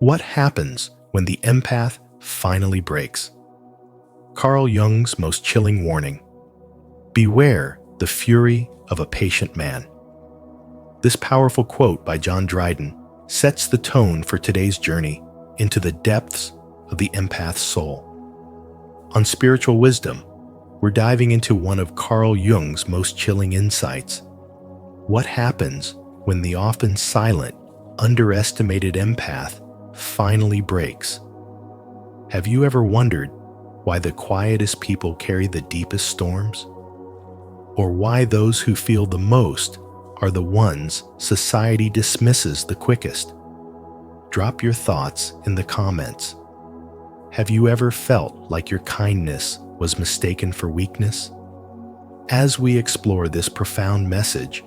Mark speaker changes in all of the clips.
Speaker 1: What happens when the empath finally breaks? Carl Jung's most chilling warning: beware the fury of a patient man. This powerful quote by John Dryden sets the tone for today's journey into the depths of the empath's soul. On Spiritual Wisdom, we're diving into one of Carl Jung's most chilling insights. What happens when the often silent, underestimated empath finally breaks? Have you ever wondered why the quietest people carry the deepest storms? Or why those who feel the most are the ones society dismisses the quickest? Drop your thoughts in the comments. Have you ever felt like your kindness was mistaken for weakness? As we explore this profound message,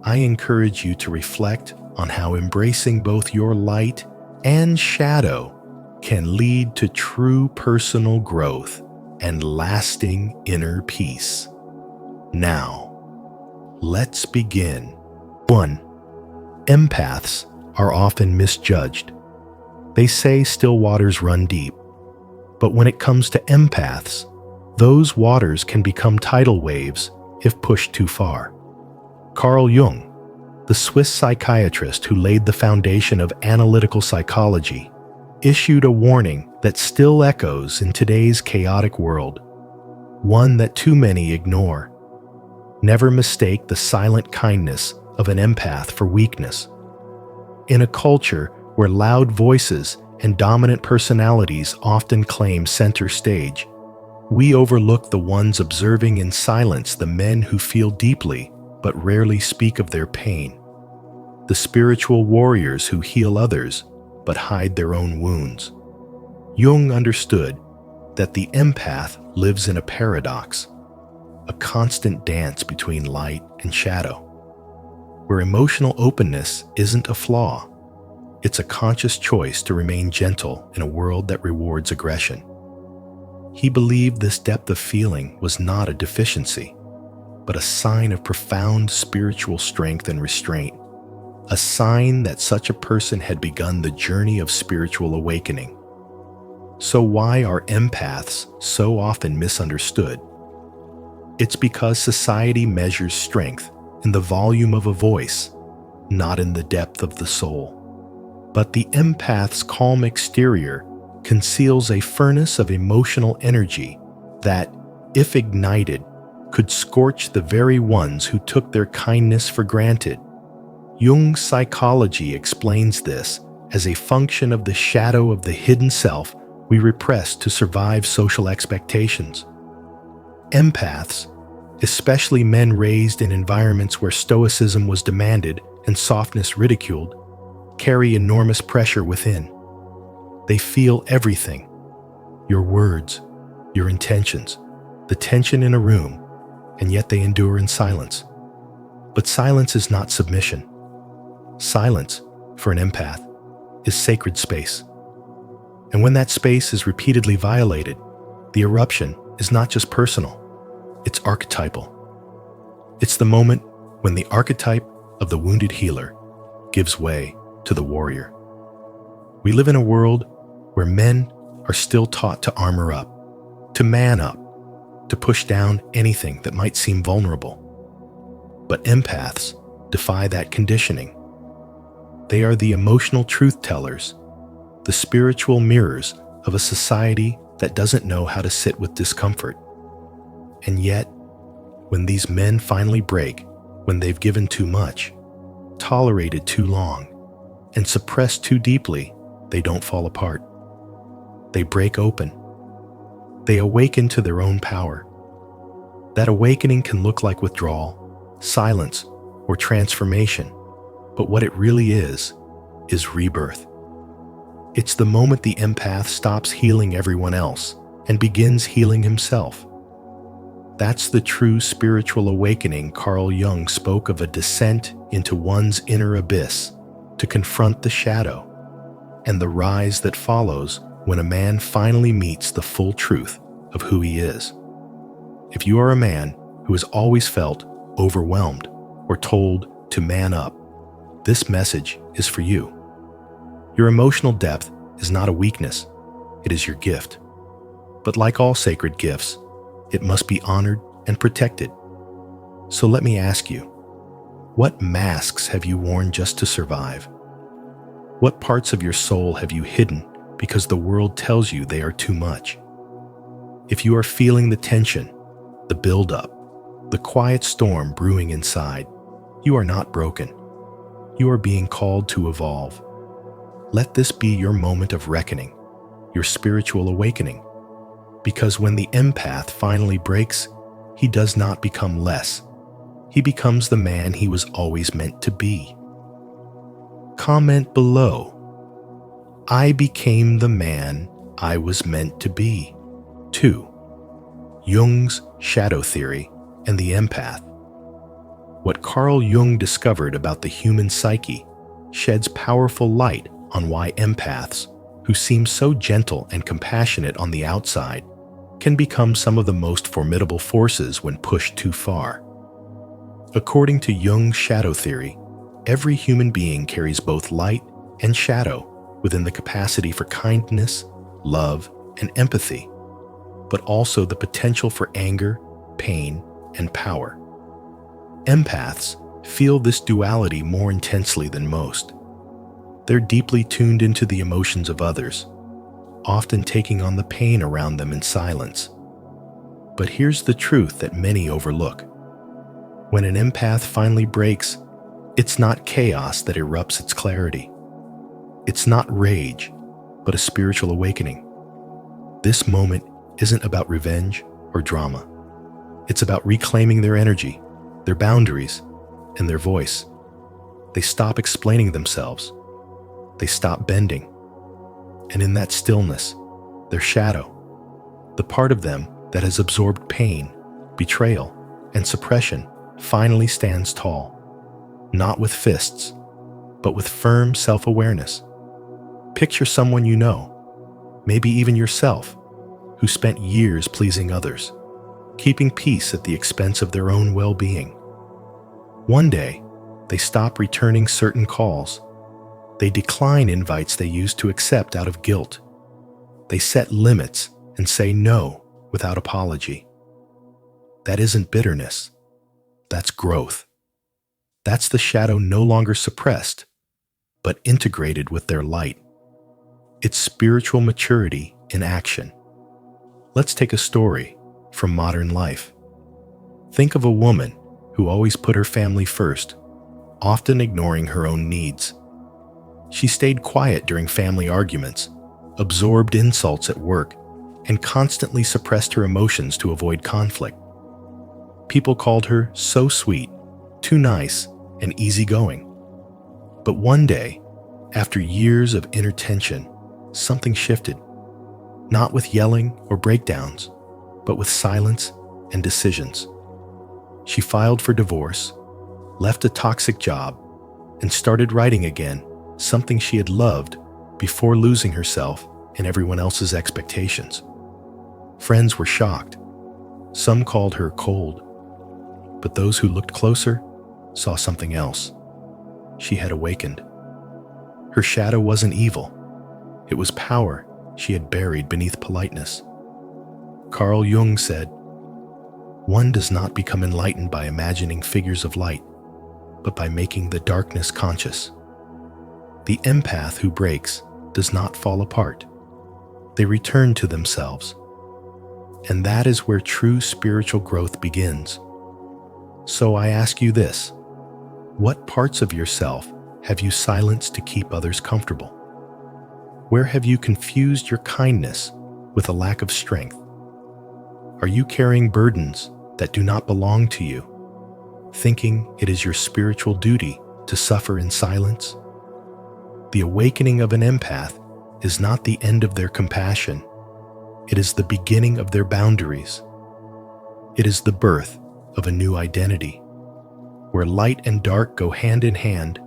Speaker 1: I encourage you to reflect on how embracing both your light and shadow can lead to true personal growth and lasting inner peace. Now, let's begin. 1. Empaths are often misjudged. They say still waters run deep. But when it comes to empaths, those waters can become tidal waves if pushed too far. Carl Jung, the Swiss psychiatrist who laid the foundation of analytical psychology, issued a warning that still echoes in today's chaotic world, one that too many ignore. Never mistake the silent kindness of an empath for weakness. In a culture where loud voices and dominant personalities often claim center stage, we overlook the ones observing in silence the men who feel deeply but rarely speak of their pain, the spiritual warriors who heal others but hide their own wounds. Jung understood that the empath lives in a paradox, a constant dance between light and shadow, where emotional openness isn't a flaw. It's a conscious choice to remain gentle in a world that rewards aggression. He believed this depth of feeling was not a deficiency, but a sign of profound spiritual strength and restraint, a sign that such a person had begun the journey of spiritual awakening. So why are empaths so often misunderstood? It's because society measures strength in the volume of a voice, not in the depth of the soul. But the empath's calm exterior conceals a furnace of emotional energy that, if ignited, could scorch the very ones who took their kindness for granted. Jung's psychology explains this as a function of the shadow of the hidden self we repress to survive social expectations. Empaths, especially men raised in environments where stoicism was demanded and softness ridiculed, carry enormous pressure within. They feel everything: your words, your intentions, the tension in a room, and yet they endure in silence. But silence is not submission. Silence, for an empath, is sacred space. And when that space is repeatedly violated, the eruption is not just personal, it's archetypal. It's the moment when the archetype of the wounded healer gives way to the warrior. We live in a world where men are still taught to armor up, to man up, to push down anything that might seem vulnerable. But empaths defy that conditioning. They are the emotional truth tellers, the spiritual mirrors of a society that doesn't know how to sit with discomfort. And yet, when these men finally break, when they've given too much, tolerated too long, and suppressed too deeply, they don't fall apart. They break open. They awaken to their own power. That awakening can look like withdrawal, silence, or transformation, but what it really is rebirth. It's the moment the empath stops healing everyone else and begins healing himself. That's the true spiritual awakening. Carl Jung spoke of a descent into one's inner abyss to confront the shadow, and the rise that follows when a man finally meets the full truth of who he is. If you are a man who has always felt overwhelmed or told to man up, this message is for you. Your emotional depth is not a weakness, it is your gift. But like all sacred gifts, it must be honored and protected. So let me ask you, what masks have you worn just to survive? What parts of your soul have you hidden because the world tells you they are too much? If you are feeling the tension, the buildup, the quiet storm brewing inside, you are not broken. You are being called to evolve. Let this be your moment of reckoning, your spiritual awakening. Because when the empath finally breaks, he does not become less. He becomes the man he was always meant to be. Comment below. I became the man I was meant to be. 2. Jung's shadow theory and the empath. What Carl Jung discovered about the human psyche sheds powerful light on why empaths, who seem so gentle and compassionate on the outside, can become some of the most formidable forces when pushed too far. According to Jung's shadow theory, every human being carries both light and shadow within the capacity for kindness, love, and empathy, but also the potential for anger, pain, and power. Empaths feel this duality more intensely than most. They're deeply tuned into the emotions of others, often taking on the pain around them in silence. But here's the truth that many overlook. When an empath finally breaks, it's not chaos that erupts its clarity. It's not rage, but a spiritual awakening. This moment isn't about revenge or drama. It's about reclaiming their energy, their boundaries, and their voice. They stop explaining themselves. They stop bending. And in that stillness, their shadow, the part of them that has absorbed pain, betrayal, and suppression, finally stands tall, not with fists, but with firm self-awareness. Picture someone you know, maybe even yourself, who spent years pleasing others, keeping peace at the expense of their own well-being. One day, they stop returning certain calls. They decline invites they used to accept out of guilt. They set limits and say no without apology. That isn't bitterness. That's growth. That's the shadow no longer suppressed, but integrated with their light. It's spiritual maturity in action. Let's take a story from modern life. Think of a woman who always put her family first, often ignoring her own needs. She stayed quiet during family arguments, absorbed insults at work, and constantly suppressed her emotions to avoid conflict. People called her so sweet, too nice, and easygoing. But one day, after years of inner tension, something shifted. Not with yelling or breakdowns, but with silence and decisions. She filed for divorce, left a toxic job, and started writing again, something she had loved before losing herself in everyone else's expectations. Friends were shocked. Some called her cold, but those who looked closer saw something else. She had awakened. Her shadow wasn't evil. It was power she had buried beneath politeness. Carl Jung said, "One does not become enlightened by imagining figures of light, but by making the darkness conscious." The empath who breaks does not fall apart. They return to themselves. And that is where true spiritual growth begins. So I ask you this: what parts of yourself have you silenced to keep others comfortable? Where have you confused your kindness with a lack of strength? Are you carrying burdens that do not belong to you, thinking it is your spiritual duty to suffer in silence? The awakening of an empath is not the end of their compassion. It is the beginning of their boundaries. It is the birth of a new identity, where light and dark go hand in hand,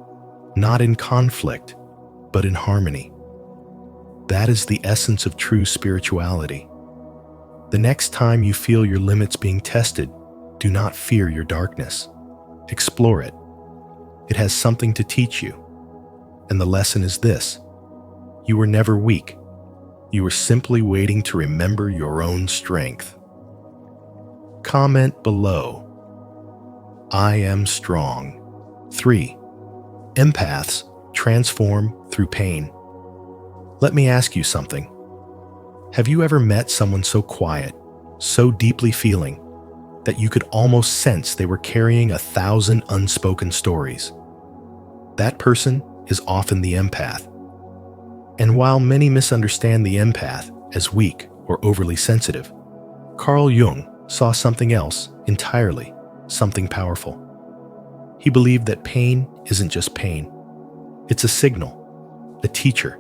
Speaker 1: not in conflict, but in harmony. That is the essence of true spirituality. The next time you feel your limits being tested, do not fear your darkness. Explore it. It has something to teach you. And the lesson is this: You were never weak. You were simply waiting to remember your own strength. Comment below. I am strong. 3. Empaths transform through pain. Let me ask you something. Have you ever met someone so quiet, so deeply feeling, that you could almost sense they were carrying 1,000 unspoken stories? That person is often the empath. And while many misunderstand the empath as weak or overly sensitive, Carl Jung saw something else entirely, something powerful. He believed that pain isn't just pain. It's a signal, a teacher,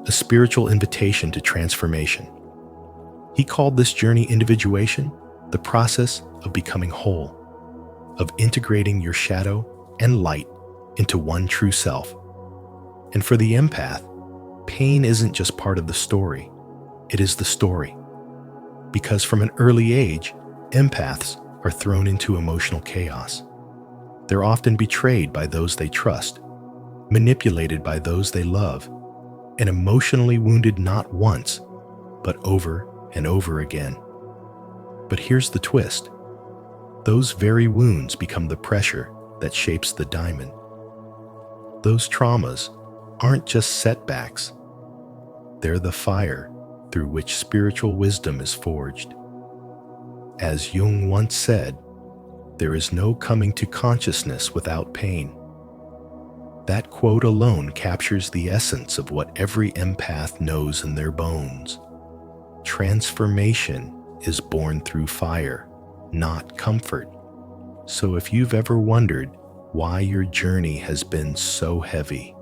Speaker 1: a spiritual invitation to transformation. He called this journey individuation, the process of becoming whole, of integrating your shadow and light into one true self. And for the empath, pain isn't just part of the story, it is the story. Because from an early age, empaths are thrown into emotional chaos. They're often betrayed by those they trust, manipulated by those they love, and emotionally wounded not once, but over and over again. But here's the twist. Those very wounds become the pressure that shapes the diamond. Those traumas aren't just setbacks. They're the fire through which spiritual wisdom is forged. As Jung once said, there is no coming to consciousness without pain. That quote alone captures the essence of what every empath knows in their bones. Transformation is born through fire, not comfort. So if you've ever wondered why your journey has been so heavy,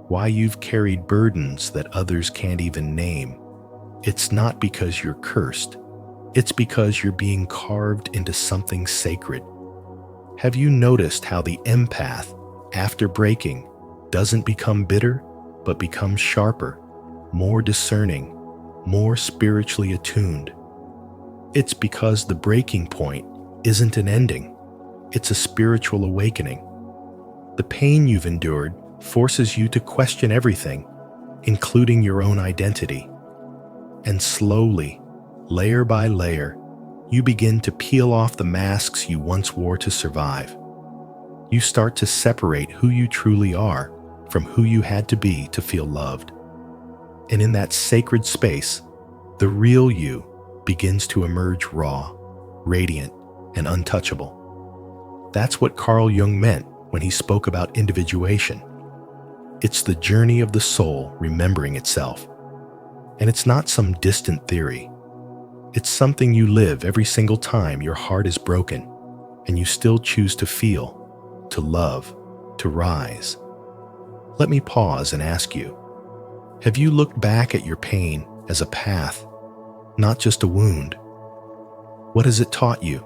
Speaker 1: why you've carried burdens that others can't even name, it's not because you're cursed. It's because you're being carved into something sacred. Have you noticed how the empath, after breaking, doesn't become bitter, but becomes sharper, more discerning, more spiritually attuned? It's because the breaking point isn't an ending. It's a spiritual awakening. The pain you've endured forces you to question everything, including your own identity. And slowly, layer by layer, you begin to peel off the masks you once wore to survive. You start to separate who you truly are from who you had to be to feel loved. And in that sacred space, the real you begins to emerge raw, radiant, and untouchable. That's what Carl Jung meant when he spoke about individuation. It's the journey of the soul remembering itself. And it's not some distant theory. It's something you live every single time your heart is broken and you still choose to feel, to love, to rise. Let me pause and ask you, have you looked back at your pain as a path, not just a wound? What has it taught you?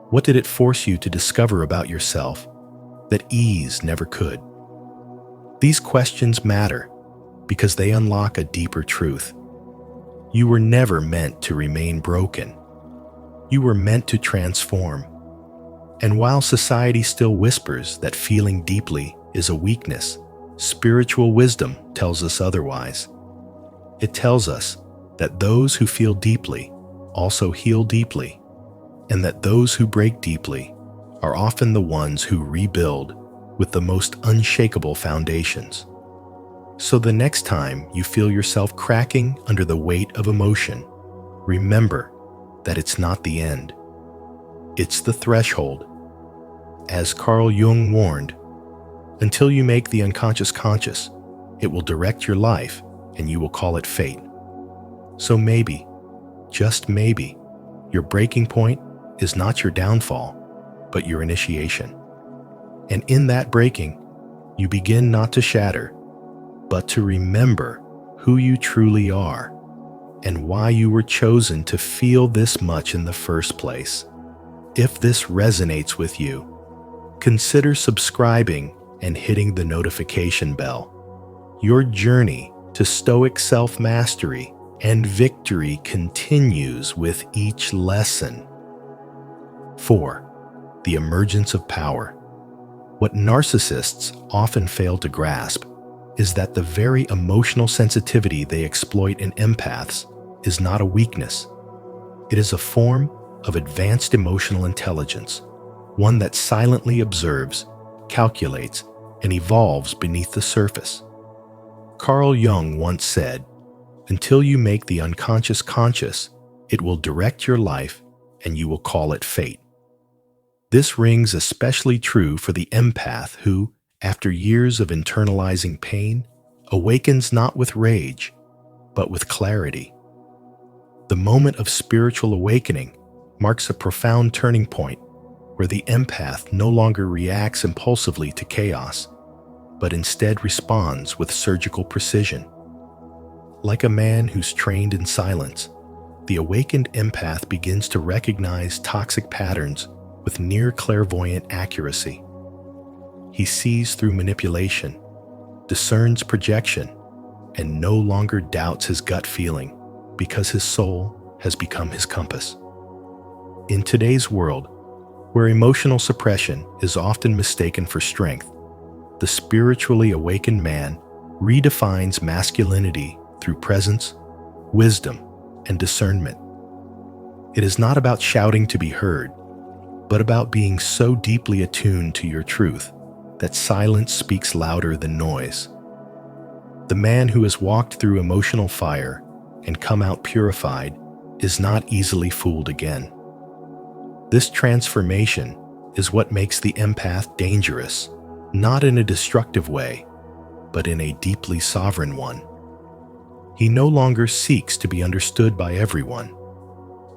Speaker 1: What did it force you to discover about yourself that ease never could? These questions matter because they unlock a deeper truth. You were never meant to remain broken. You were meant to transform. And while society still whispers that feeling deeply is a weakness, spiritual wisdom tells us otherwise. It tells us that those who feel deeply also heal deeply, and that those who break deeply are often the ones who rebuild with the most unshakable foundations. So the next time you feel yourself cracking under the weight of emotion, remember that it's not the end. It's the threshold. As Carl Jung warned, until you make the unconscious conscious, it will direct your life and you will call it fate. So maybe, just maybe, your breaking point is not your downfall, but your initiation. And in that breaking, you begin not to shatter, but to remember who you truly are and why you were chosen to feel this much in the first place. If this resonates with you, consider subscribing and hitting the notification bell. Your journey to stoic self-mastery and victory continues with each lesson. 4. The emergence of power. What narcissists often fail to grasp is that the very emotional sensitivity they exploit in empaths is not a weakness. It is a form of advanced emotional intelligence, one that silently observes, calculates, and evolves beneath the surface. Carl Jung once said, "Until you make the unconscious conscious, it will direct your life and you will call it fate." This rings especially true for the empath who, after years of internalizing pain, awakens not with rage, but with clarity. The moment of spiritual awakening marks a profound turning point where the empath no longer reacts impulsively to chaos, but instead responds with surgical precision. Like a man who's trained in silence, the awakened empath begins to recognize toxic patterns with near clairvoyant accuracy. He sees through manipulation, discerns projection, and no longer doubts his gut feeling because his soul has become his compass. In today's world, where emotional suppression is often mistaken for strength, the spiritually awakened man redefines masculinity through presence, wisdom, and discernment. It is not about shouting to be heard, but about being so deeply attuned to your truth that silence speaks louder than noise. The man who has walked through emotional fire and come out purified is not easily fooled again. This transformation is what makes the empath dangerous, not in a destructive way, but in a deeply sovereign one. He no longer seeks to be understood by everyone,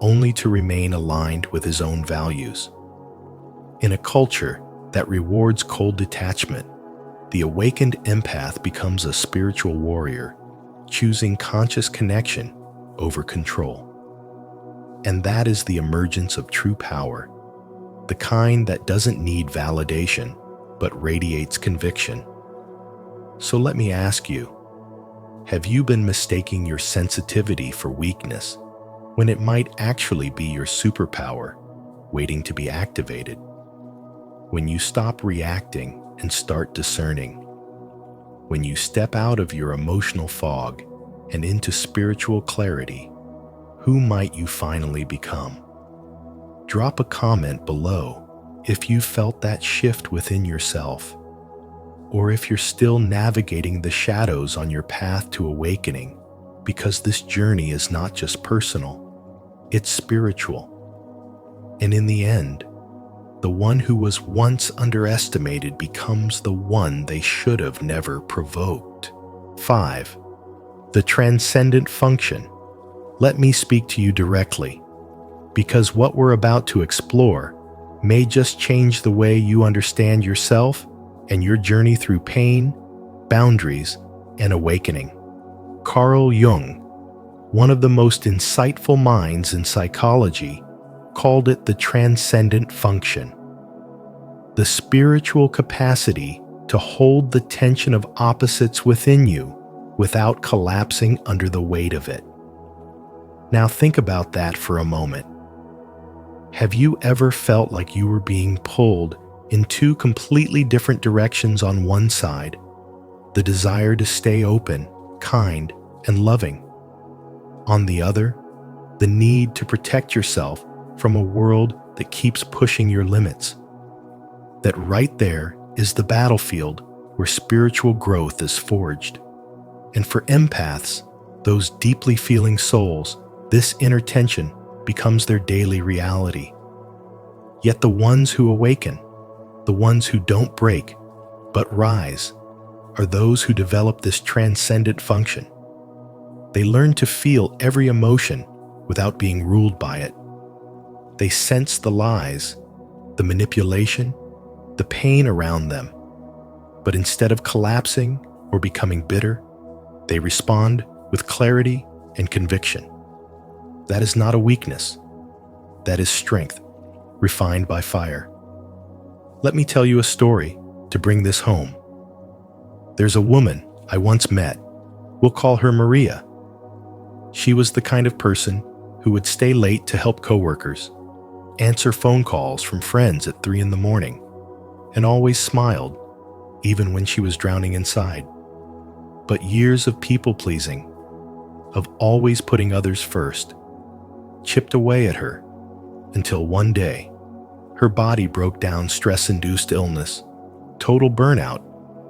Speaker 1: only to remain aligned with his own values. In a culture that rewards cold detachment, the awakened empath becomes a spiritual warrior, choosing conscious connection over control. And that is the emergence of true power, the kind that doesn't need validation, but radiates conviction. So let me ask you, have you been mistaking your sensitivity for weakness when it might actually be your superpower waiting to be activated? When you stop reacting and start discerning, when you step out of your emotional fog and into spiritual clarity, who might you finally become? Drop a comment below if you felt that shift within yourself, or if you're still navigating the shadows on your path to awakening, because this journey is not just personal, it's spiritual. And in the end, the one who was once underestimated becomes the one they should have never provoked. 5. The transcendent function. Let me speak to you directly, because what we're about to explore may just change the way you understand yourself and your journey through pain, boundaries, and awakening. Carl Jung, one of the most insightful minds in psychology, called it the transcendent function, the spiritual capacity to hold the tension of opposites within you without collapsing under the weight of it. Now think about that for a moment. Have you ever felt like you were being pulled in two completely different directions on one side, the desire to stay open, kind, and loving? On the other, the need to protect yourself from a world that keeps pushing your limits. That right there is the battlefield where spiritual growth is forged. And for empaths, those deeply feeling souls, this inner tension becomes their daily reality. Yet the ones who awaken, the ones who don't break, but rise, are those who develop this transcendent function. They learn to feel every emotion without being ruled by it. They sense the lies, the manipulation, the pain around them. But instead of collapsing or becoming bitter, they respond with clarity and conviction. That is not a weakness. That is strength, refined by fire. Let me tell you a story to bring this home. There's a woman I once met. We'll call her Maria. She was the kind of person who would stay late to help coworkers, answer phone calls from friends at 3 a.m, and always smiled, even when she was drowning inside. But years of people-pleasing, of always putting others first, chipped away at her until one day, her body broke down stress-induced illness, total burnout,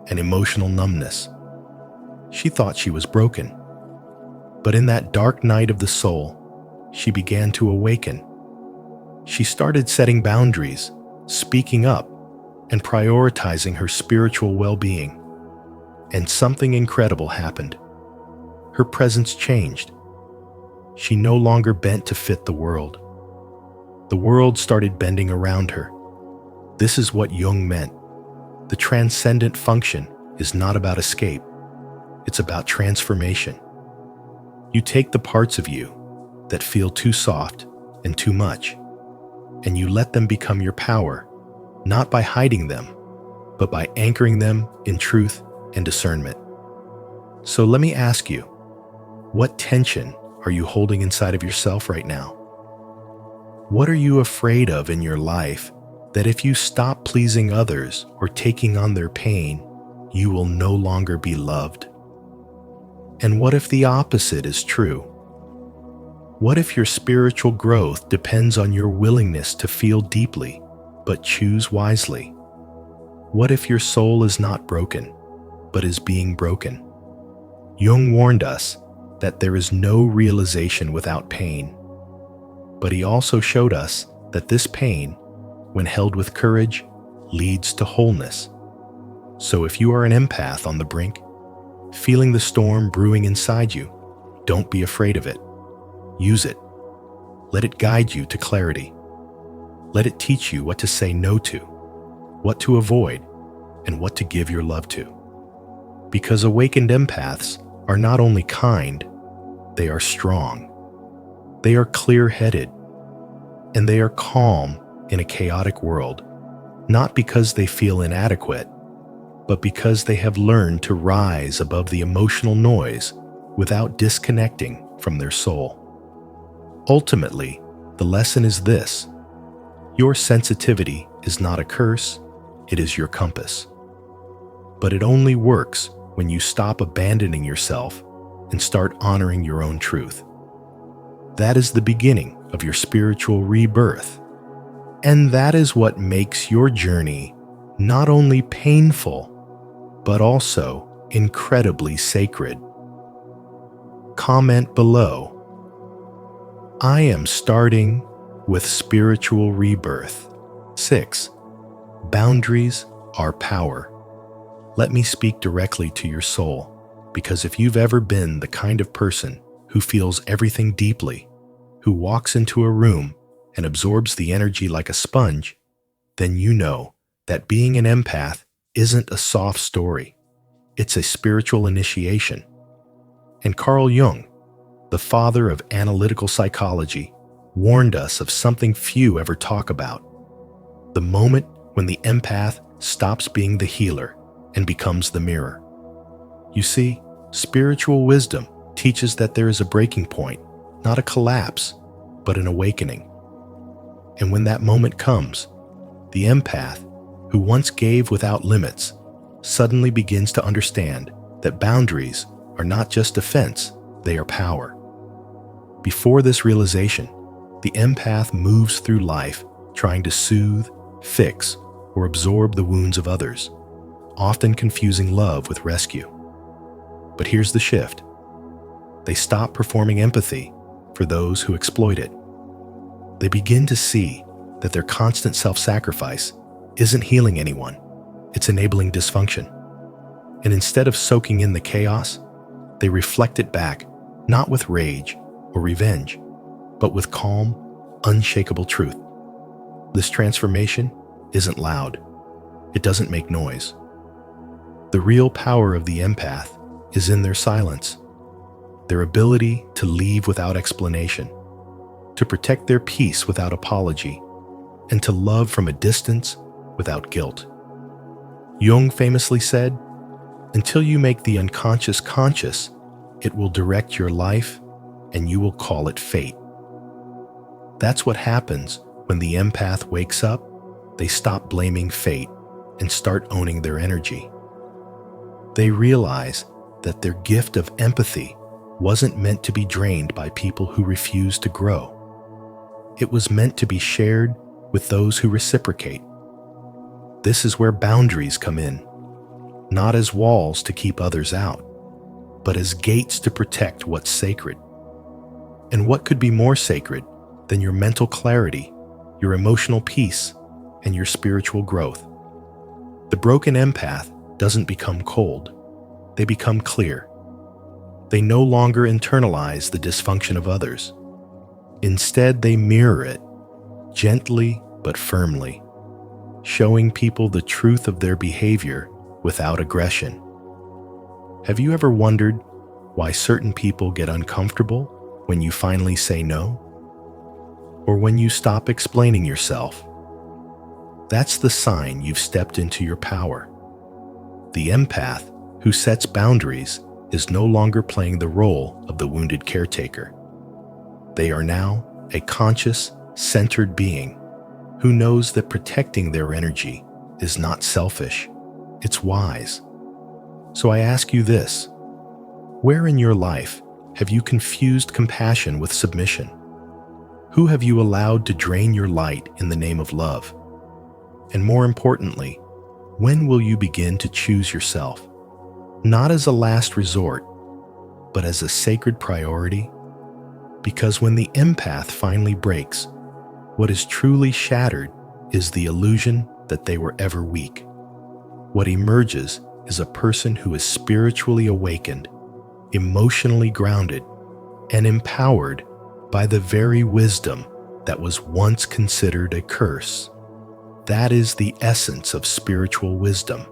Speaker 1: and emotional numbness. She thought she was broken. But in that dark night of the soul, she began to awaken. She started setting boundaries, speaking up, and prioritizing her spiritual well-being. And something incredible happened. Her presence changed. She no longer bent to fit the world. The world started bending around her. This is what Jung meant. The transcendent function is not about escape. It's about transformation. You take the parts of you that feel too soft and too much, and you let them become your power, not by hiding them, but by anchoring them in truth and discernment. So let me ask you, what tension are you holding inside of yourself right now? What are you afraid of in your life that if you stop pleasing others or taking on their pain, you will no longer be loved? And what if the opposite is true? What if your spiritual growth depends on your willingness to feel deeply, but choose wisely? What if your soul is not broken, but is being broken? Jung warned us that there is no realization without pain. But he also showed us that this pain, when held with courage, leads to wholeness. So if you are an empath on the brink, feeling the storm brewing inside you, don't be afraid of it. Use it. Let it guide you to clarity. Let it teach you what to say no to, what to avoid, and what to give your love to. Because awakened empaths are not only kind, they are strong. They are clear-headed, and they are calm in a chaotic world, not because they feel inadequate, but because they have learned to rise above the emotional noise without disconnecting from their soul. Ultimately, the lesson is this: your sensitivity is not a curse, it is your compass. But it only works when you stop abandoning yourself and start honoring your own truth. That is the beginning of your spiritual rebirth. And that is what makes your journey not only painful, but also incredibly sacred. Comment below. I am starting with spiritual rebirth. 6. Boundaries are power. Let me speak directly to your soul, because if you've ever been the kind of person who feels everything deeply, who walks into a room and absorbs the energy like a sponge, then you know that being an empath isn't a soft story. It's a spiritual initiation. And Carl Jung, the father of analytical psychology, warned us of something few ever talk about: the moment when the empath stops being the healer and becomes the mirror. You see, spiritual wisdom teaches that there is a breaking point, not a collapse, but an awakening. And when that moment comes, the empath, who once gave without limits, suddenly begins to understand that boundaries are not just defense, they are power. Before this realization, the empath moves through life trying to soothe, fix, or absorb the wounds of others, often confusing love with rescue. But here's the shift. They stop performing empathy for those who exploit it. They begin to see that their constant self-sacrifice isn't healing anyone, it's enabling dysfunction. And instead of soaking in the chaos, they reflect it back, not with rage or revenge, but with calm, unshakable truth. This transformation isn't loud. It doesn't make noise. The real power of the empath is in their silence, their ability to leave without explanation, to protect their peace without apology, and to love from a distance without guilt. Jung famously said, "Until you make the unconscious conscious, it will direct your life and you will call it fate." That's what happens when the empath wakes up. They stop blaming fate and start owning their energy. They realize that their gift of empathy wasn't meant to be drained by people who refuse to grow. It was meant to be shared with those who reciprocate. This is where boundaries come in, not as walls to keep others out, but as gates to protect what's sacred. And what could be more sacred than your mental clarity, your emotional peace, and your spiritual growth? The broken empath doesn't become cold. They become clear. They no longer internalize the dysfunction of others. Instead, they mirror it, gently but firmly, showing people the truth of their behavior without aggression. Have you ever wondered why certain people get uncomfortable when you finally say no? Or when you stop explaining yourself? That's the sign you've stepped into your power. The empath who sets boundaries is no longer playing the role of the wounded caretaker. They are now a conscious, centered being who knows that protecting their energy is not selfish, it's wise. So I ask you this: where in your life have you confused compassion with submission? Who have you allowed to drain your light in the name of love? And more importantly, when will you begin to choose yourself, not as a last resort, but as a sacred priority? Because when the empath finally breaks, what is truly shattered is the illusion that they were ever weak. What emerges is a person who is spiritually awakened, emotionally grounded, and empowered by the very wisdom that was once considered a curse. That is the essence of spiritual wisdom,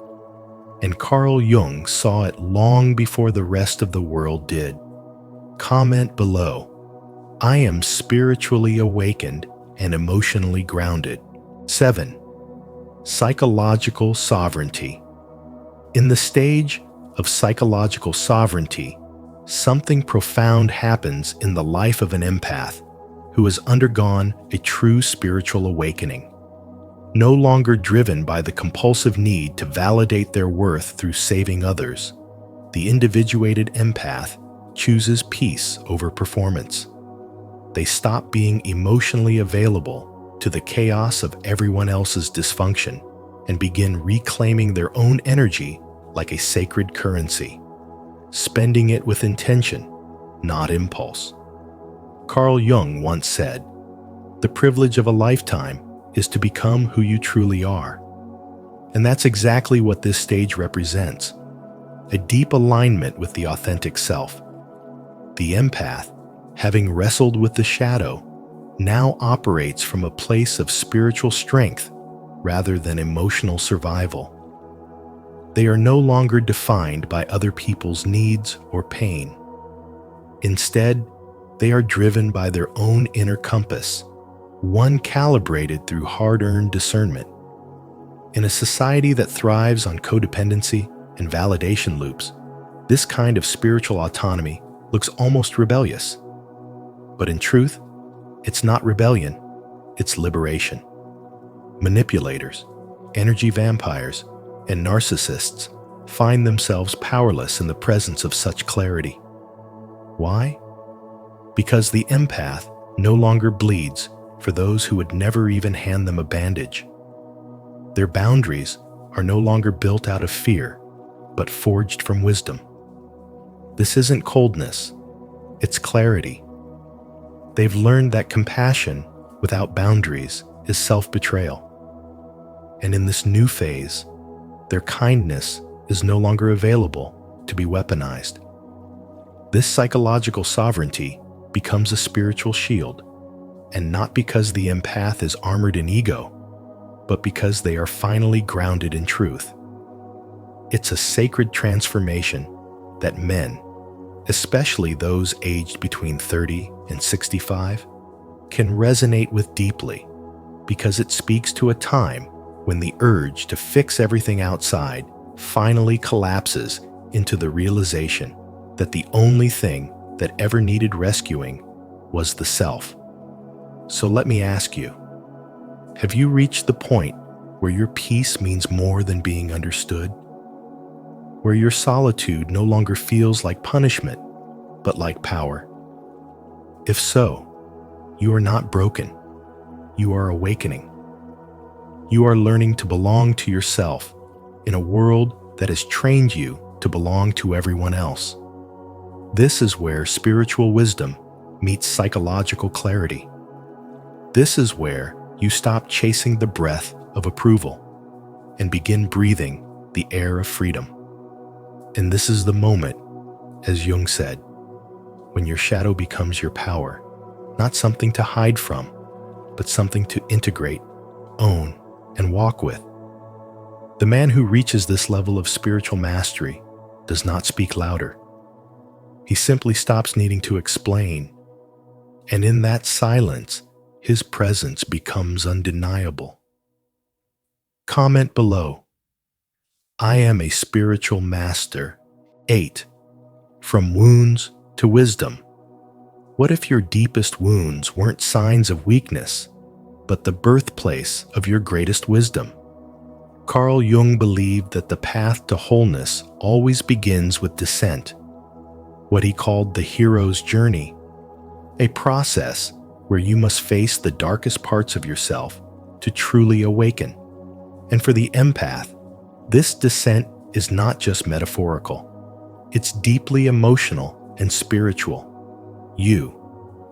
Speaker 1: and Carl Jung saw it long before the rest of the world did. Comment below: I am spiritually awakened and emotionally grounded. 7. Psychological sovereignty. In the stage of psychological sovereignty, something profound happens in the life of an empath who has undergone a true spiritual awakening. No longer driven by the compulsive need to validate their worth through saving others, the individuated empath chooses peace over performance. They stop being emotionally available to the chaos of everyone else's dysfunction and begin reclaiming their own energy like a sacred currency, spending it with intention, not impulse. Carl Jung once said, "The privilege of a lifetime is to become who you truly are." And that's exactly what this stage represents: a deep alignment with the authentic self. The empath, having wrestled with the shadow, now operates from a place of spiritual strength rather than emotional survival. They are no longer defined by other people's needs or pain. Instead, they are driven by their own inner compass, one calibrated through hard-earned discernment. In a society that thrives on codependency and validation loops, this kind of spiritual autonomy looks almost rebellious. But in truth, it's not rebellion, it's liberation. Manipulators, energy vampires, and narcissists find themselves powerless in the presence of such clarity. Why? Because the empath no longer bleeds for those who would never even hand them a bandage. Their boundaries are no longer built out of fear, but forged from wisdom. This isn't coldness, it's clarity. They've learned that compassion without boundaries is self-betrayal. And in this new phase, their kindness is no longer available to be weaponized. This psychological sovereignty becomes a spiritual shield, and not because the empath is armored in ego, but because they are finally grounded in truth. It's a sacred transformation that men, especially those aged between 30 and 65, can resonate with deeply, because it speaks to a time when the urge to fix everything outside finally collapses into the realization that the only thing that ever needed rescuing was the self. So let me ask you, have you reached the point where your peace means more than being understood? where your solitude no longer feels like punishment, but like power? If so, you are not broken. You are awakening. You are learning to belong to yourself in a world that has trained you to belong to everyone else. This is where spiritual wisdom meets psychological clarity. This is where you stop chasing the breath of approval and begin breathing the air of freedom. And this is the moment, as Jung said, when your shadow becomes your power, not something to hide from, but something to integrate, own, and walk with. The man who reaches this level of spiritual mastery does not speak louder. He simply stops needing to explain, and in that silence, his presence becomes undeniable. Comment below. I am a spiritual master. 8. From wounds to wisdom. What if your deepest wounds weren't signs of weakness, but the birthplace of your greatest wisdom? Carl Jung believed that the path to wholeness always begins with descent, what he called the hero's journey, a process where you must face the darkest parts of yourself to truly awaken. And for the empath, this descent is not just metaphorical. It's deeply emotional and spiritual. You,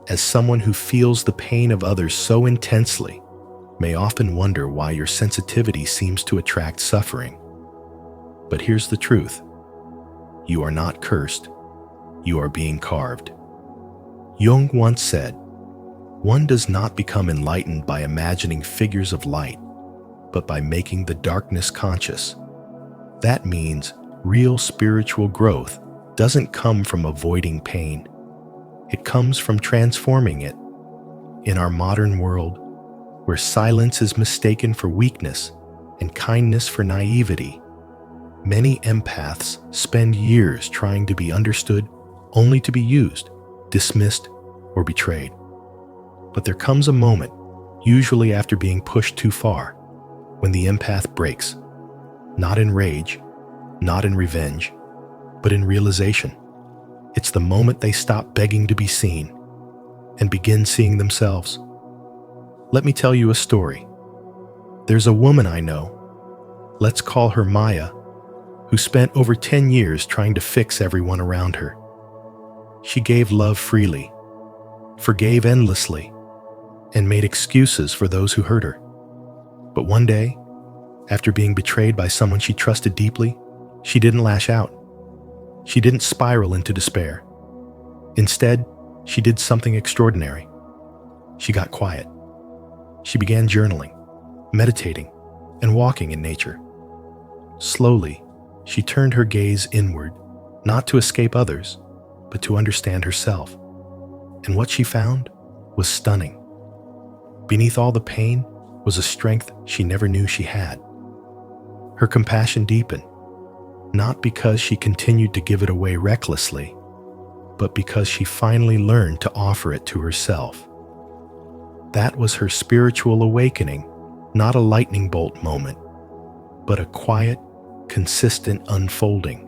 Speaker 1: as someone who feels the pain of others so intensely, may often wonder why your sensitivity seems to attract suffering. But here's the truth. You are not cursed. You are being carved. Jung once said, "One does not become enlightened by imagining figures of light, but by making the darkness conscious." That means real spiritual growth doesn't come from avoiding pain. It comes from transforming it. In our modern world, where silence is mistaken for weakness and kindness for naivety, many empaths spend years trying to be understood only to be used, dismissed, or betrayed. But there comes a moment, usually after being pushed too far, when the empath breaks, not in rage, not in revenge, but in realization. It's the moment they stop begging to be seen and begin seeing themselves. Let me tell you a story. There's a woman I know, let's call her Maya, who spent over 10 years trying to fix everyone around her. She gave love freely, forgave endlessly, and made excuses for those who hurt her. But one day, after being betrayed by someone she trusted deeply, she didn't lash out. She didn't spiral into despair. Instead, she did something extraordinary. She got quiet. She began journaling, meditating, and walking in nature. Slowly, she turned her gaze inward, not to escape others, but to understand herself. And what she found was stunning. Beneath all the pain was a strength she never knew she had. Her compassion deepened, not because she continued to give it away recklessly, but because she finally learned to offer it to herself. That was her spiritual awakening, not a lightning bolt moment, but a quiet, consistent unfolding.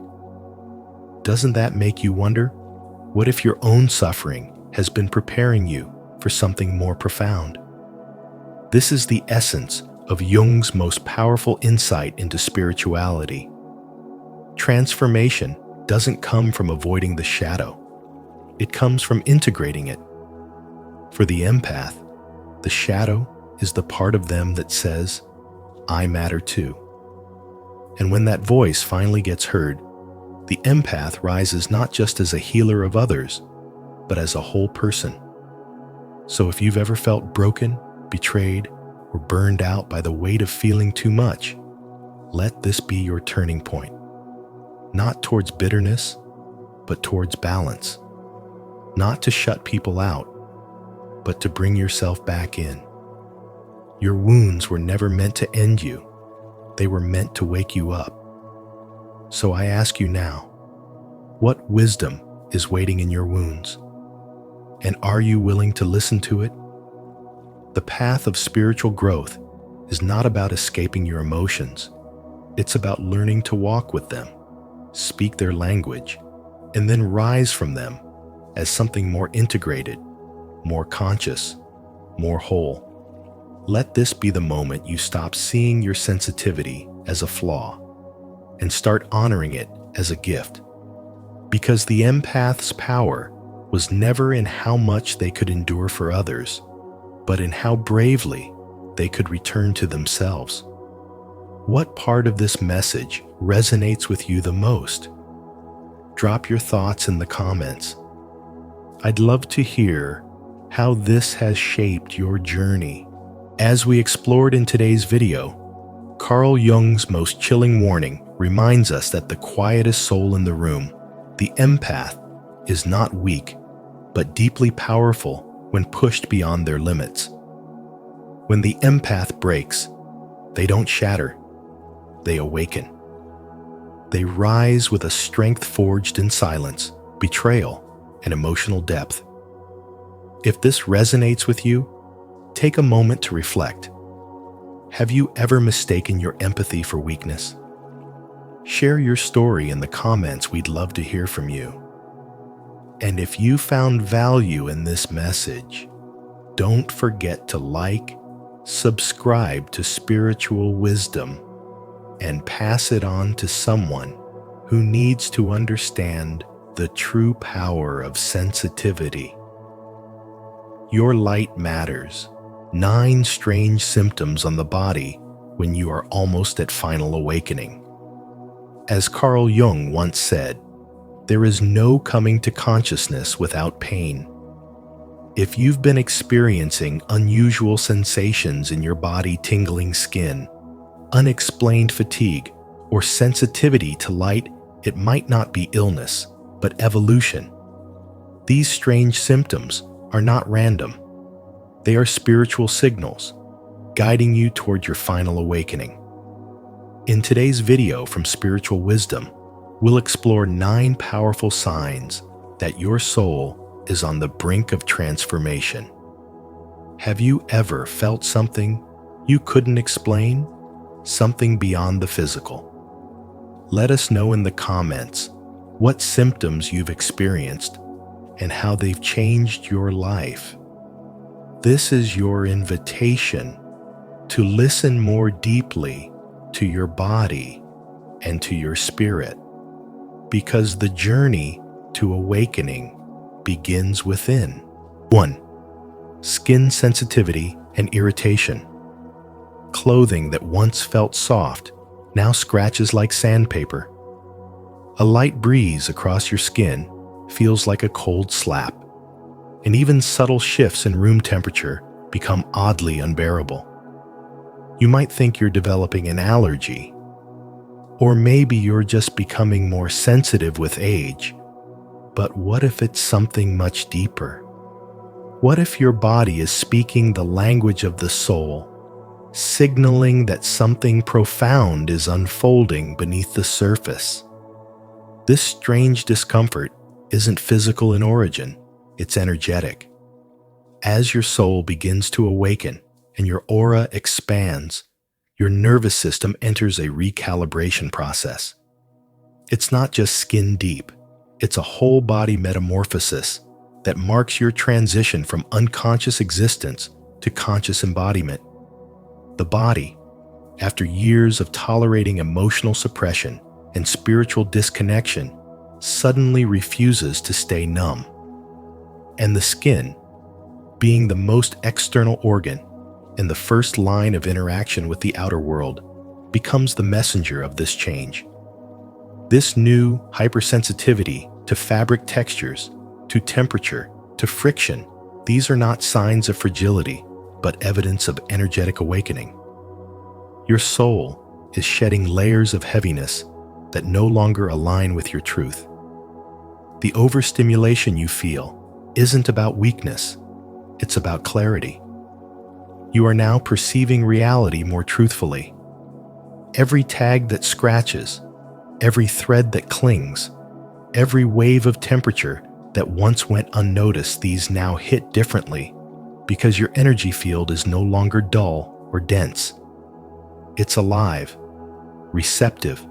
Speaker 1: Doesn't that make you wonder, what if your own suffering has been preparing you for something more profound? This is the essence of Jung's most powerful insight into spirituality. Transformation doesn't come from avoiding the shadow. It comes from integrating it. For the empath, the shadow is the part of them that says, "I matter too." And when that voice finally gets heard, the empath rises not just as a healer of others, but as a whole person. So if you've ever felt broken, betrayed, or burned out by the weight of feeling too much, let this be your turning point. Not towards bitterness, but towards balance. Not to shut people out, but to bring yourself back in. Your wounds were never meant to end you. They were meant to wake you up. So I ask you now, what wisdom is waiting in your wounds? And are you willing to listen to it? The path of spiritual growth is not about escaping your emotions. It's about learning to walk with them, speak their language, and then rise from them as something more integrated, more conscious, more whole. Let this be the moment you stop seeing your sensitivity as a flaw and start honoring it as a gift. Because the empath's power was never in how much they could endure for others, but in how bravely they could return to themselves. What part of this message resonates with you the most? Drop your thoughts in the comments. I'd love to hear how this has shaped your journey. As we explored in today's video, Carl Jung's most chilling warning reminds us that the quietest soul in the room, the empath, is not weak, but deeply powerful when pushed beyond their limits. When the empath breaks, they don't shatter, they awaken. They rise with a strength forged in silence, betrayal, and emotional depth. If this resonates with you, take a moment to reflect. Have you ever mistaken your empathy for weakness? Share your story in the comments. We'd love to hear from you. And if you found value in this message, don't forget to like, subscribe to Spiritual Wisdom, and pass it on to someone who needs to understand the true power of sensitivity. Your light matters. 9 strange symptoms on the body when you are almost at final awakening. As Carl Jung once said, there is no coming to consciousness without pain. If you've been experiencing unusual sensations in your body, tingling skin, unexplained fatigue, or sensitivity to light, it might not be illness, but evolution. These strange symptoms are not random. They are spiritual signals, guiding you toward your final awakening. In today's video from Spiritual Wisdom, we'll explore 9 powerful signs that your soul is on the brink of transformation. Have you ever felt something you couldn't explain? Something beyond the physical? Let us know in the comments what symptoms you've experienced and how they've changed your life. This is your invitation to listen more deeply to your body and to your spirit, because the journey to awakening begins within. 1. Skin sensitivity and irritation. Clothing that once felt soft now scratches like sandpaper. A light breeze across your skin feels like a cold slap, and even subtle shifts in room temperature become oddly unbearable. You might think you're developing an allergy, or maybe you're just becoming more sensitive with age. But what if it's something much deeper? What if your body is speaking the language of the soul, signaling that something profound is unfolding beneath the surface? This strange discomfort isn't physical in origin, it's energetic. As your soul begins to awaken and your aura expands, your nervous system enters a recalibration process. It's not just skin deep, it's a whole body metamorphosis that marks your transition from unconscious existence to conscious embodiment. The body, after years of tolerating emotional suppression and spiritual disconnection, suddenly refuses to stay numb. And the skin, being the most external organ and the first line of interaction with the outer world, becomes the messenger of this change. This new hypersensitivity to fabric textures, to temperature, to friction, these are not signs of fragility, but evidence of energetic awakening. Your soul is shedding layers of heaviness that no longer align with your truth. The overstimulation you feel isn't about weakness, it's about clarity. You are now perceiving reality more truthfully. Every tag that scratches, every thread that clings, every wave of temperature that once went unnoticed, these now hit differently because your energy field is no longer dull or dense. It's alive, receptive,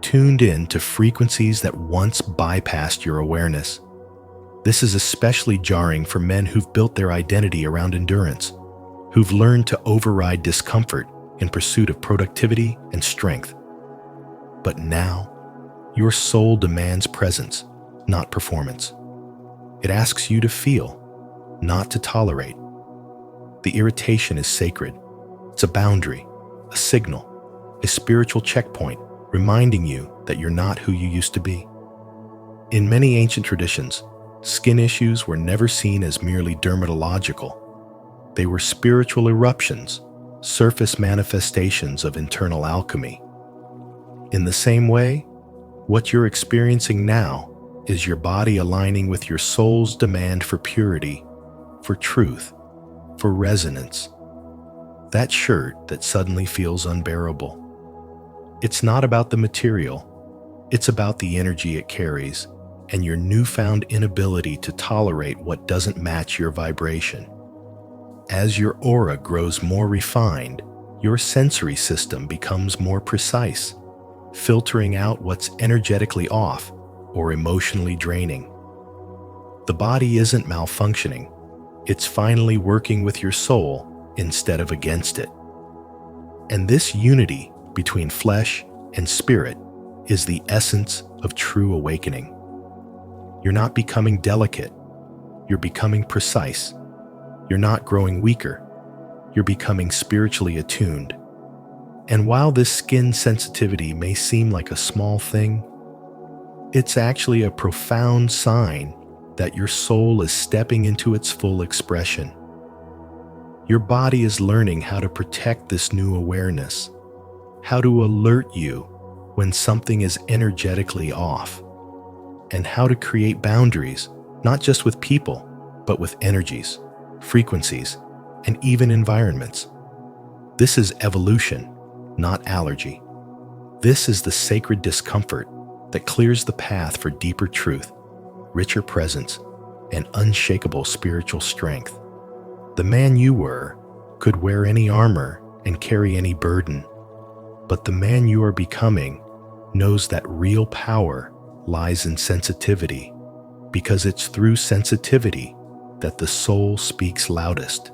Speaker 1: tuned in to frequencies that once bypassed your awareness. This is especially jarring for men who've built their identity around endurance, who've learned to override discomfort in pursuit of productivity and strength. But now, your soul demands presence, not performance. It asks you to feel, not to tolerate. The irritation is sacred. It's a boundary, a signal, a spiritual checkpoint reminding you that you're not who you used to be. In many ancient traditions, skin issues were never seen as merely dermatological. They were spiritual eruptions, surface manifestations of internal alchemy. In the same way, what you're experiencing now is your body aligning with your soul's demand for purity, for truth, for resonance. That shirt that suddenly feels unbearable. It's not about the material, it's about the energy it carries and your newfound inability to tolerate what doesn't match your vibration. As your aura grows more refined, your sensory system becomes more precise, filtering out what's energetically off or emotionally draining. The body isn't malfunctioning, it's finally working with your soul instead of against it. And this unity between flesh and spirit is the essence of true awakening. You're not becoming delicate, you're becoming precise. You're not growing weaker, you're becoming spiritually attuned. And while this skin sensitivity may seem like a small thing, it's actually a profound sign that your soul is stepping into its full expression. Your body is learning how to protect this new awareness, how to alert you when something is energetically off, and how to create boundaries, not just with people, but with energies, frequencies, and even environments. This is evolution, not allergy. This is the sacred discomfort that clears the path for deeper truth, richer presence, and unshakable spiritual strength. The man you were could wear any armor and carry any burden, but the man you are becoming knows that real power lies in sensitivity, because it's through sensitivity that the soul speaks loudest.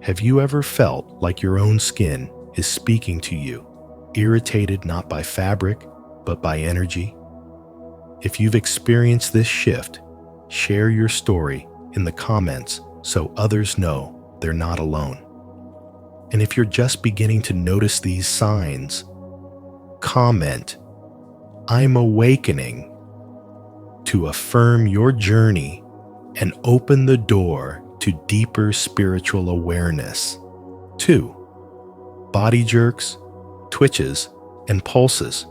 Speaker 1: Have you ever felt like your own skin is speaking to you, irritated not by fabric, but by energy? If you've experienced this shift, share your story in the comments so others know they're not alone. And if you're just beginning to notice these signs, comment, "I'm awakening," to affirm your journey and open the door to deeper spiritual awareness. 2. Body jerks, twitches, and pulses.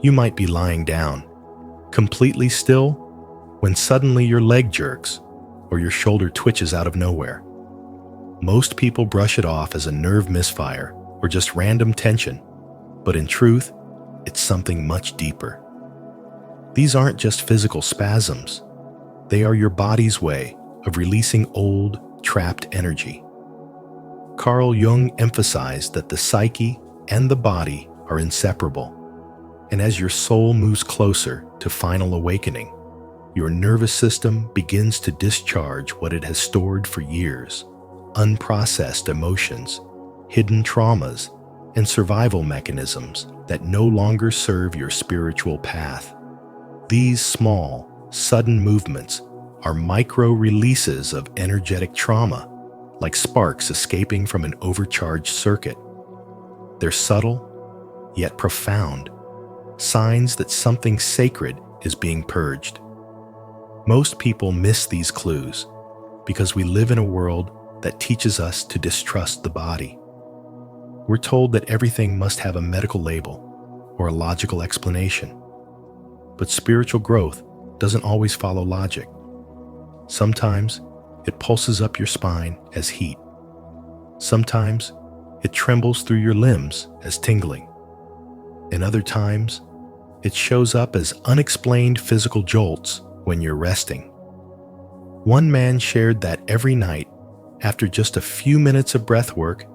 Speaker 1: You might be lying down, completely still, when suddenly your leg jerks or your shoulder twitches out of nowhere. Most people brush it off as a nerve misfire or just random tension, but in truth, it's something much deeper. These aren't just physical spasms. They are your body's way of releasing old, trapped energy. Carl Jung emphasized that the psyche and the body are inseparable, and as your soul moves closer to final awakening, your nervous system begins to discharge what it has stored for years: unprocessed emotions, hidden traumas, and survival mechanisms that no longer serve your spiritual path. These small, sudden movements are micro-releases of energetic trauma, like sparks escaping from an overcharged circuit. They're subtle, yet profound, signs that something sacred is being purged. Most people miss these clues because we live in a world that teaches us to distrust the body. We're told that everything must have a medical label or a logical explanation. But spiritual growth doesn't always follow logic. Sometimes it pulses up your spine as heat. Sometimes it trembles through your limbs as tingling. And other times, it shows up as unexplained physical jolts when you're resting. One man shared that every night, after just a few minutes of breath work,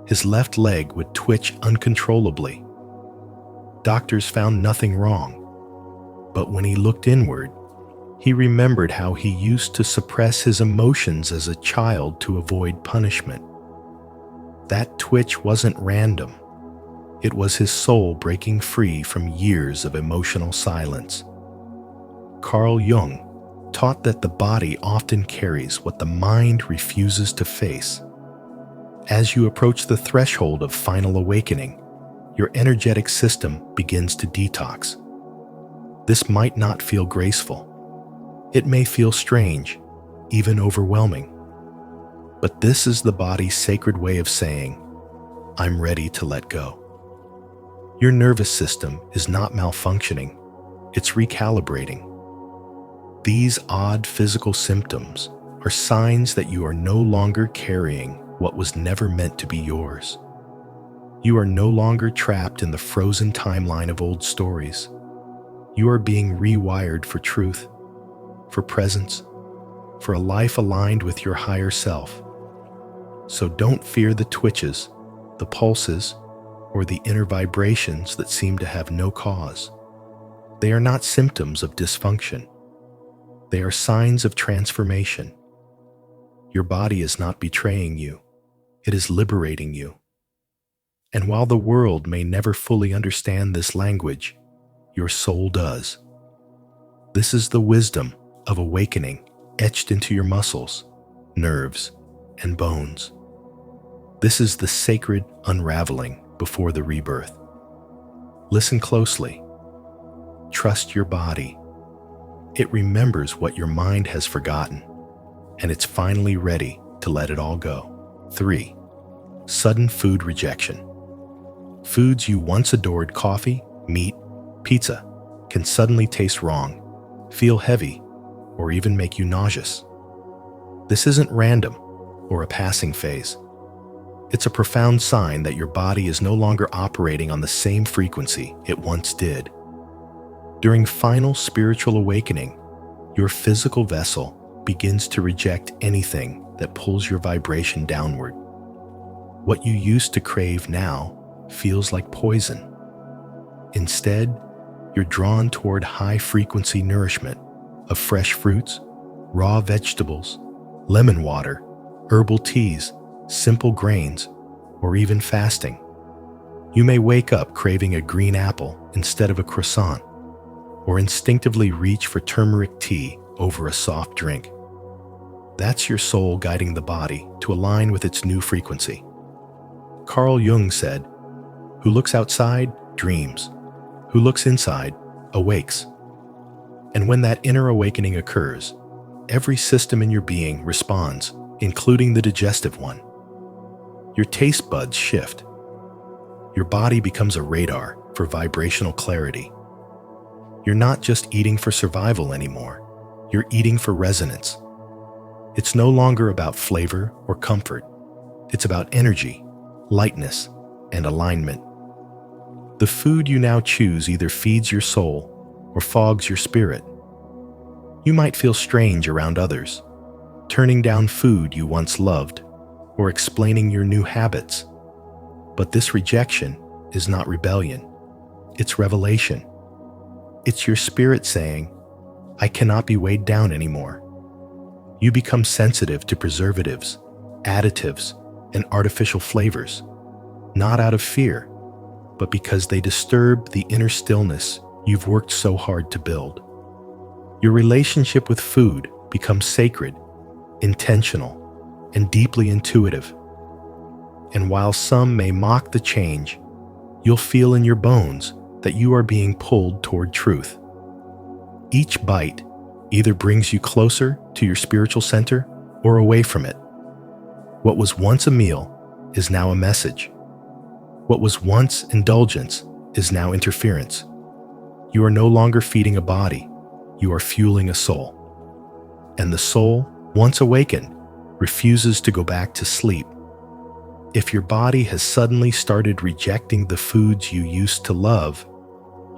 Speaker 1: his left leg would twitch uncontrollably. Doctors found nothing wrong. But when he looked inward, he remembered how he used to suppress his emotions as a child to avoid punishment. That twitch wasn't random. It was his soul breaking free from years of emotional silence. Carl Jung taught that the body often carries what the mind refuses to face. As you approach the threshold of final awakening, your energetic system begins to detox. This might not feel graceful. It may feel strange, even overwhelming. But this is the body's sacred way of saying, I'm ready to let go. Your nervous system is not malfunctioning, it's recalibrating. These odd physical symptoms are signs that you are no longer carrying what was never meant to be yours. You are no longer trapped in the frozen timeline of old stories. You are being rewired for truth, for presence, for a life aligned with your higher self. So don't fear the twitches, the pulses, or the inner vibrations that seem to have no cause. They are not symptoms of dysfunction. They are signs of transformation. Your body is not betraying you. It is liberating you. And while the world may never fully understand this language, your soul does. This is the wisdom of awakening etched into your muscles, nerves, and bones. This is the sacred unraveling before the rebirth. Listen closely. Trust your body. It remembers what your mind has forgotten, and it's finally ready to let it all go. 3. Sudden food rejection. Foods you once adored, coffee, meat, pizza, can suddenly taste wrong, feel heavy, or even make you nauseous. This isn't random or a passing phase. It's a profound sign that your body is no longer operating on the same frequency it once did. During final spiritual awakening, your physical vessel begins to reject anything that pulls your vibration downward. What you used to crave now feels like poison. Instead, you're drawn toward high-frequency nourishment of fresh fruits, raw vegetables, lemon water, herbal teas, simple grains, or even fasting. You may wake up craving a green apple instead of a croissant, or instinctively reach for turmeric tea over a soft drink. That's your soul guiding the body to align with its new frequency. Carl Jung said, "Who looks outside, dreams. Who looks inside, awakes." And when that inner awakening occurs, every system in your being responds, including the digestive one. Your taste buds shift. Your body becomes a radar for vibrational clarity. You're not just eating for survival anymore. You're eating for resonance. It's no longer about flavor or comfort. It's about energy, lightness, and alignment. The food you now choose either feeds your soul or fogs your spirit. You might feel strange around others, turning down food you once loved, or explaining your new habits. But this rejection is not rebellion. It's revelation. It's your spirit saying, I cannot be weighed down anymore. You become sensitive to preservatives, additives, and artificial flavors, not out of fear, but because they disturb the inner stillness you've worked so hard to build. Your relationship with food becomes sacred, intentional, and deeply intuitive. And while some may mock the change, you'll feel in your bones that you are being pulled toward truth. Each bite either brings you closer to your spiritual center or away from it. What was once a meal is now a message. What was once indulgence is now interference. You are no longer feeding a body, you are fueling a soul. And the soul, once awakened, refuses to go back to sleep. If your body has suddenly started rejecting the foods you used to love,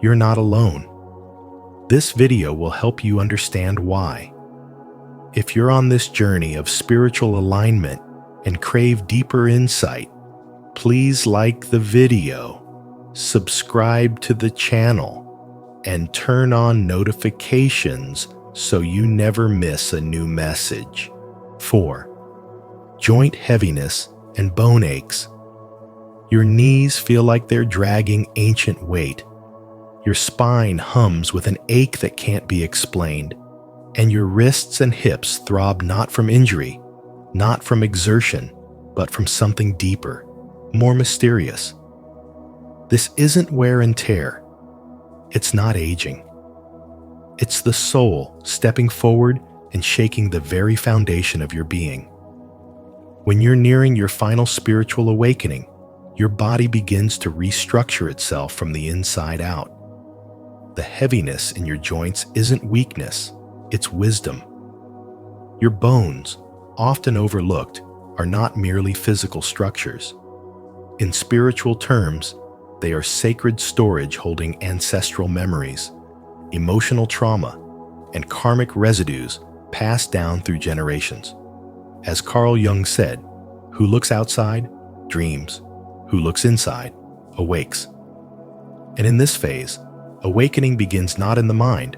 Speaker 1: you're not alone. This video will help you understand why. If you're on this journey of spiritual alignment and crave deeper insight, please like the video, subscribe to the channel, and turn on notifications so you never miss a new message. 4. Joint heaviness and bone aches. Your knees feel like they're dragging ancient weight. Your spine hums with an ache that can't be explained, and your wrists and hips throb not from injury, not from exertion, but from something deeper, more mysterious. This isn't wear and tear. It's not aging. It's the soul stepping forward and shaking the very foundation of your being. When you're nearing your final spiritual awakening, your body begins to restructure itself from the inside out. The heaviness in your joints isn't weakness, it's wisdom. Your bones, often overlooked, are not merely physical structures. In spiritual terms, they are sacred storage holding ancestral memories, emotional trauma, and karmic residues passed down through generations. As Carl Jung said, "Who looks outside, dreams. Who looks inside, awakes." And in this phase, awakening begins not in the mind,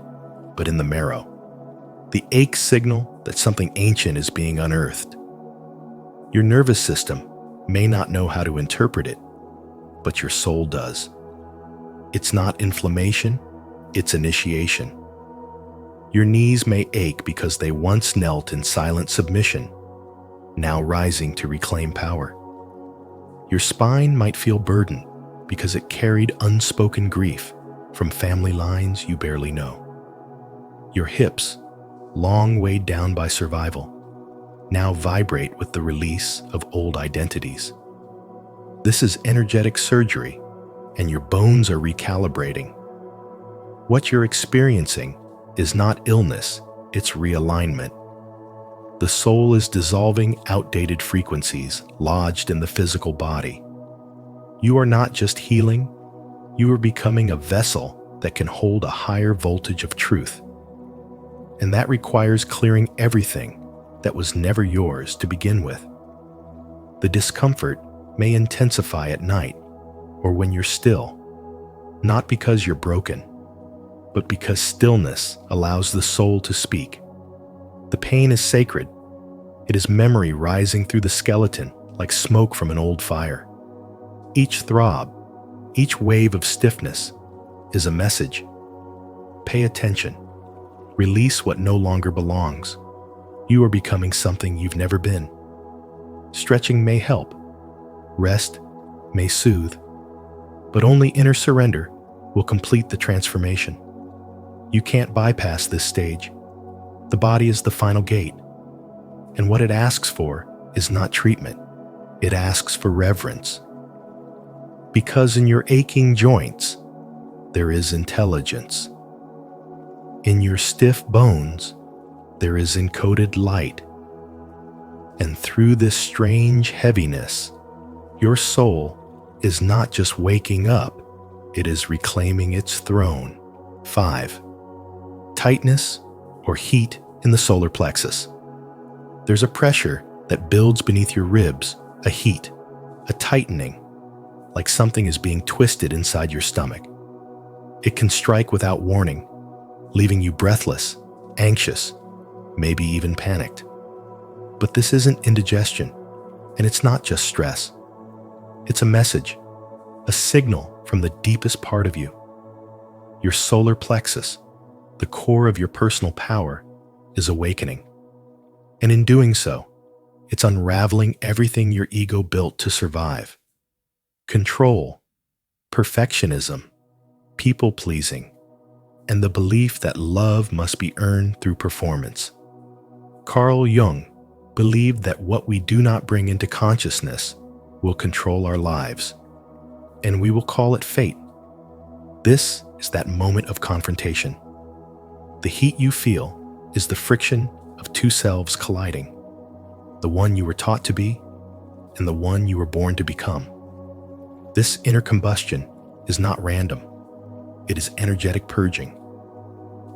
Speaker 1: but in the marrow. The ache signal that something ancient is being unearthed. Your nervous system may not know how to interpret it, but your soul does. It's not inflammation, it's initiation. Your knees may ache because they once knelt in silent submission, now rising to reclaim power. Your spine might feel burdened because it carried unspoken grief from family lines you barely know. Your hips, long weighed down by survival, now vibrate with the release of old identities. This is energetic surgery, and your bones are recalibrating. What you're experiencing is not illness, it's realignment. The soul is dissolving outdated frequencies lodged in the physical body. You are not just healing, you are becoming a vessel that can hold a higher voltage of truth. And that requires clearing everything that was never yours to begin with. The discomfort may intensify at night or when you're still, not because you're broken, but because stillness allows the soul to speak. The pain is sacred. It is memory rising through the skeleton like smoke from an old fire. Each throb, each wave of stiffness is a message. Pay attention. Release what no longer belongs. You are becoming something you've never been. Stretching may help. Rest may soothe. But only inner surrender will complete the transformation. You can't bypass this stage. The body is the final gate. And what it asks for is not treatment. It asks for reverence. Because in your aching joints, there is intelligence. In your stiff bones, there is encoded light. And through this strange heaviness, your soul is not just waking up, it is reclaiming its throne. 5. Tightness or heat in the solar plexus. There's a pressure that builds beneath your ribs, a heat, a tightening, like something is being twisted inside your stomach. It can strike without warning, leaving you breathless, anxious, maybe even panicked. But this isn't indigestion, and it's not just stress. It's a message, a signal from the deepest part of you. Your solar plexus, the core of your personal power, is awakening. And in doing so, it's unraveling everything your ego built to survive. Control, perfectionism, people-pleasing, and the belief that love must be earned through performance. Carl Jung believed that what we do not bring into consciousness will control our lives, and we will call it fate. This is that moment of confrontation. The heat you feel is the friction of two selves colliding, the one you were taught to be and the one you were born to become. This inner combustion is not random. It is energetic purging.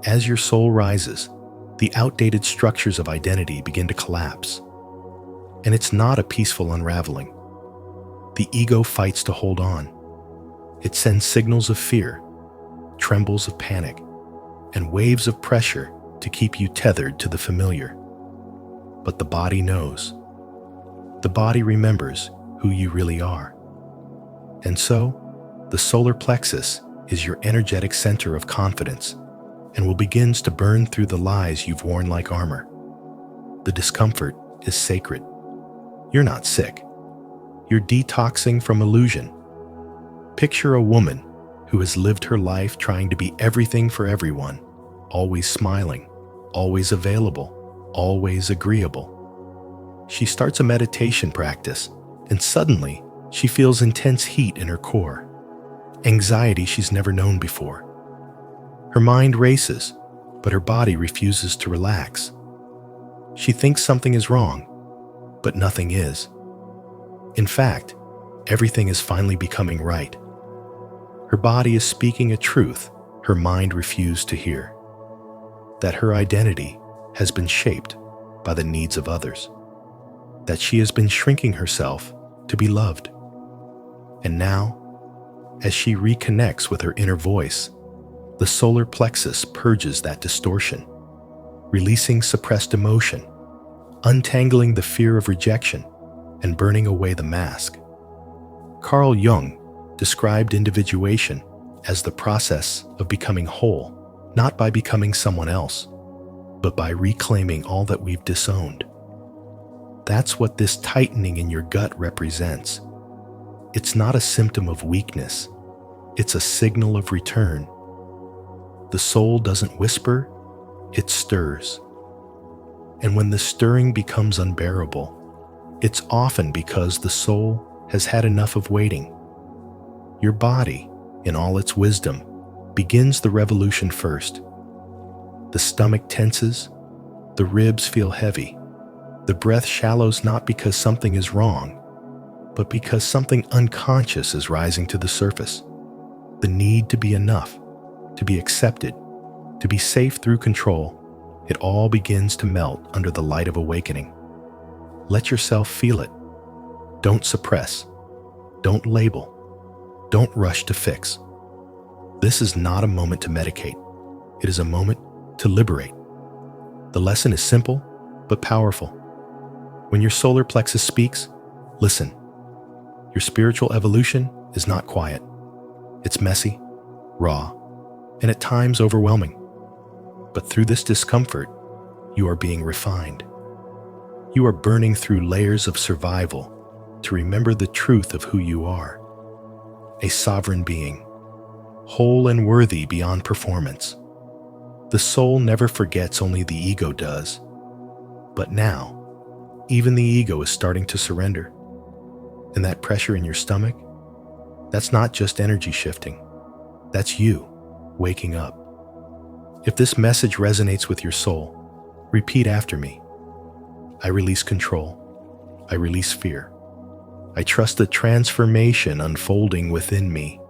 Speaker 1: As your soul rises, the outdated structures of identity begin to collapse. And it's not a peaceful unraveling. The ego fights to hold on. It sends signals of fear, trembles of panic, and waves of pressure to keep you tethered to the familiar. But the body knows. The body remembers who you really are. And so, the solar plexus is your energetic center of confidence and will begin to burn through the lies you've worn like armor. The discomfort is sacred. You're not sick. You're detoxing from illusion. Picture a woman who has lived her life trying to be everything for everyone, always smiling, always available, always agreeable. She starts a meditation practice, and suddenly she feels intense heat in her core, anxiety she's never known before. Her mind races, but her body refuses to relax. She thinks something is wrong, but nothing is. In fact, everything is finally becoming right. Her body is speaking a truth her mind refused to hear, that her identity has been shaped by the needs of others, that she has been shrinking herself to be loved. And now, as she reconnects with her inner voice, the solar plexus purges that distortion, releasing suppressed emotion, untangling the fear of rejection, and burning away the mask. Carl Jung described individuation as the process of becoming whole, not by becoming someone else, but by reclaiming all that we've disowned. That's what this tightening in your gut represents. It's not a symptom of weakness. It's a signal of return. The soul doesn't whisper, it stirs. And when the stirring becomes unbearable, it's often because the soul has had enough of waiting. Your body, in all its wisdom, begins the revolution first. The stomach tenses, the ribs feel heavy, the breath shallows not because something is wrong, but because something unconscious is rising to the surface. The need to be enough, to be accepted, to be safe through control, it all begins to melt under the light of awakening. Let yourself feel it. Don't suppress. Don't label. Don't rush to fix. This is not a moment to medicate. It is a moment to liberate. The lesson is simple, but powerful. When your solar plexus speaks, listen. Your spiritual evolution is not quiet. It's messy, raw, and at times overwhelming. But through this discomfort, you are being refined. You are burning through layers of survival to remember the truth of who you are. A sovereign being, whole and worthy beyond performance. The soul never forgets, only the ego does. But now, even the ego is starting to surrender. And that pressure in your stomach, that's not just energy shifting. That's you waking up. If this message resonates with your soul, repeat after me. I release control. I release fear. I trust the transformation unfolding within me.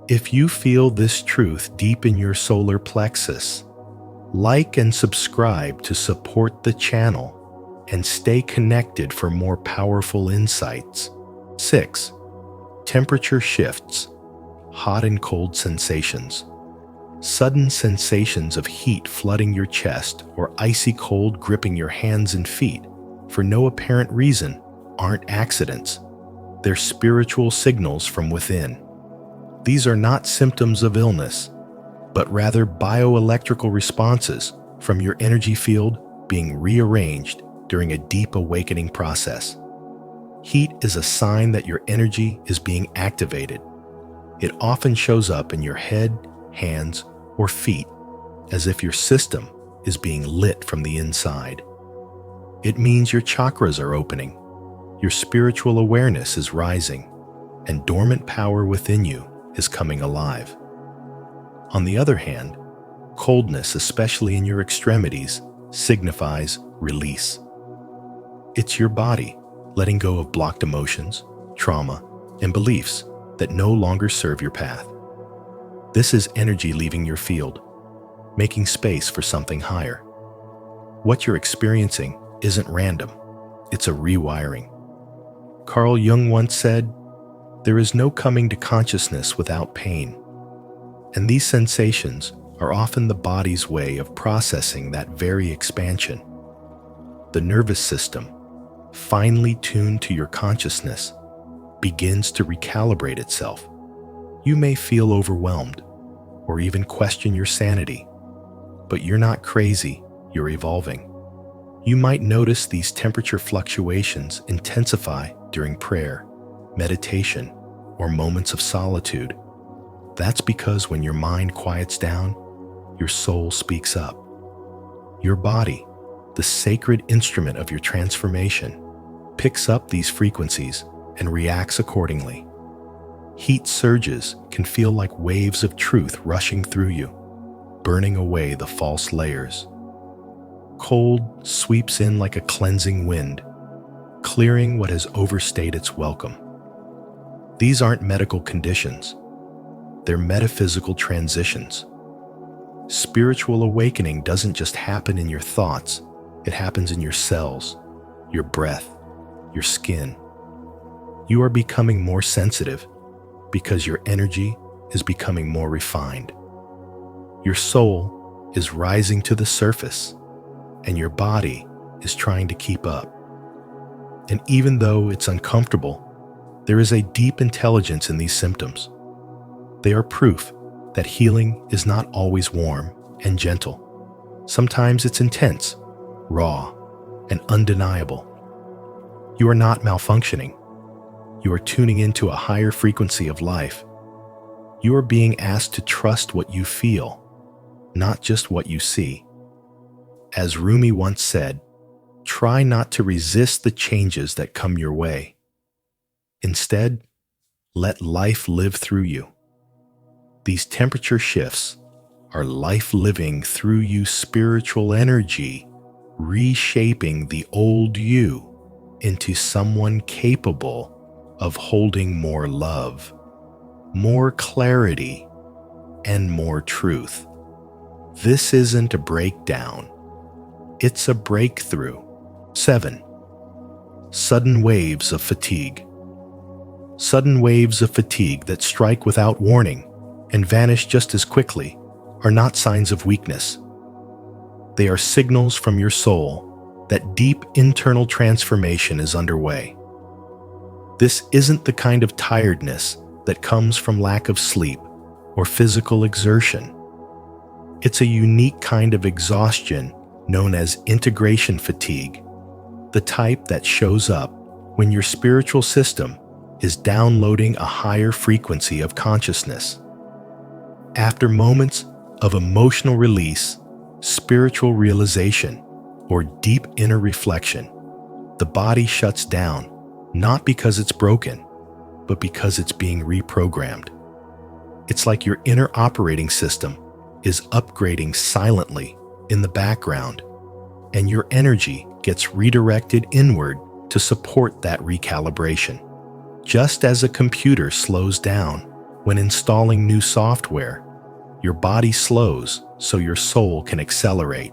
Speaker 1: If you feel this truth deep in your solar plexus, like and subscribe to support the channel and stay connected for more powerful insights. 6. Temperature shifts, hot and cold sensations. Sudden sensations of heat flooding your chest or icy cold gripping your hands and feet for no apparent reason aren't accidents. They're spiritual signals from within. These are not symptoms of illness, but rather bioelectrical responses from your energy field being rearranged during a deep awakening process. Heat is a sign that your energy is being activated. It often shows up in your head, hands, or feet, as if your system is being lit from the inside. It means your chakras are opening, your spiritual awareness is rising, and dormant power within you is coming alive. On the other hand, coldness, especially in your extremities, signifies release. It's your body letting go of blocked emotions, trauma, and beliefs that no longer serve your path. This is energy leaving your field, making space for something higher. What you're experiencing isn't random, it's a rewiring. Carl Jung once said, There is no coming to consciousness without pain, and these sensations are often the body's way of processing that very expansion. The nervous system, finely tuned to your consciousness, begins to recalibrate itself. You may feel overwhelmed or even question your sanity, but you're not crazy, you're evolving. You might notice these temperature fluctuations intensify during prayer, meditation, or moments of solitude. That's because when your mind quiets down, your soul speaks up. Your body, the sacred instrument of your transformation, picks up these frequencies and reacts accordingly. Heat surges can feel like waves of truth rushing through you, burning away the false layers. Cold sweeps in like a cleansing wind, clearing what has overstayed its welcome. These aren't medical conditions. They're metaphysical transitions. Spiritual awakening doesn't just happen in your thoughts, it happens in your cells, your breath, your skin. You are becoming more sensitive because your energy is becoming more refined. Your soul is rising to the surface, and your body is trying to keep up. And even though it's uncomfortable, there is a deep intelligence in these symptoms. They are proof that healing is not always warm and gentle. Sometimes it's intense, raw, and undeniable. You are not malfunctioning. You are tuning into a higher frequency of life. You are being asked to trust what you feel, not just what you see. As Rumi once said, try not to resist the changes that come your way. Instead, let life live through you. These temperature shifts are life living through you spiritual energy, reshaping the old you into someone capable of holding more love, more clarity, and more truth. This isn't a breakdown. It's a breakthrough. 7. Sudden waves of fatigue. Sudden waves of fatigue that strike without warning and vanish just as quickly are not signs of weakness. They are signals from your soul that deep internal transformation is underway. This isn't the kind of tiredness that comes from lack of sleep or physical exertion. It's a unique kind of exhaustion known as integration fatigue, the type that shows up when your spiritual system is downloading a higher frequency of consciousness. After moments of emotional release, spiritual realization, or deep inner reflection, the body shuts down, not because it's broken, but because it's being reprogrammed. It's like your inner operating system is upgrading silently in the background, and your energy gets redirected inward to support that recalibration. Just as a computer slows down when installing new software, your body slows so your soul can accelerate.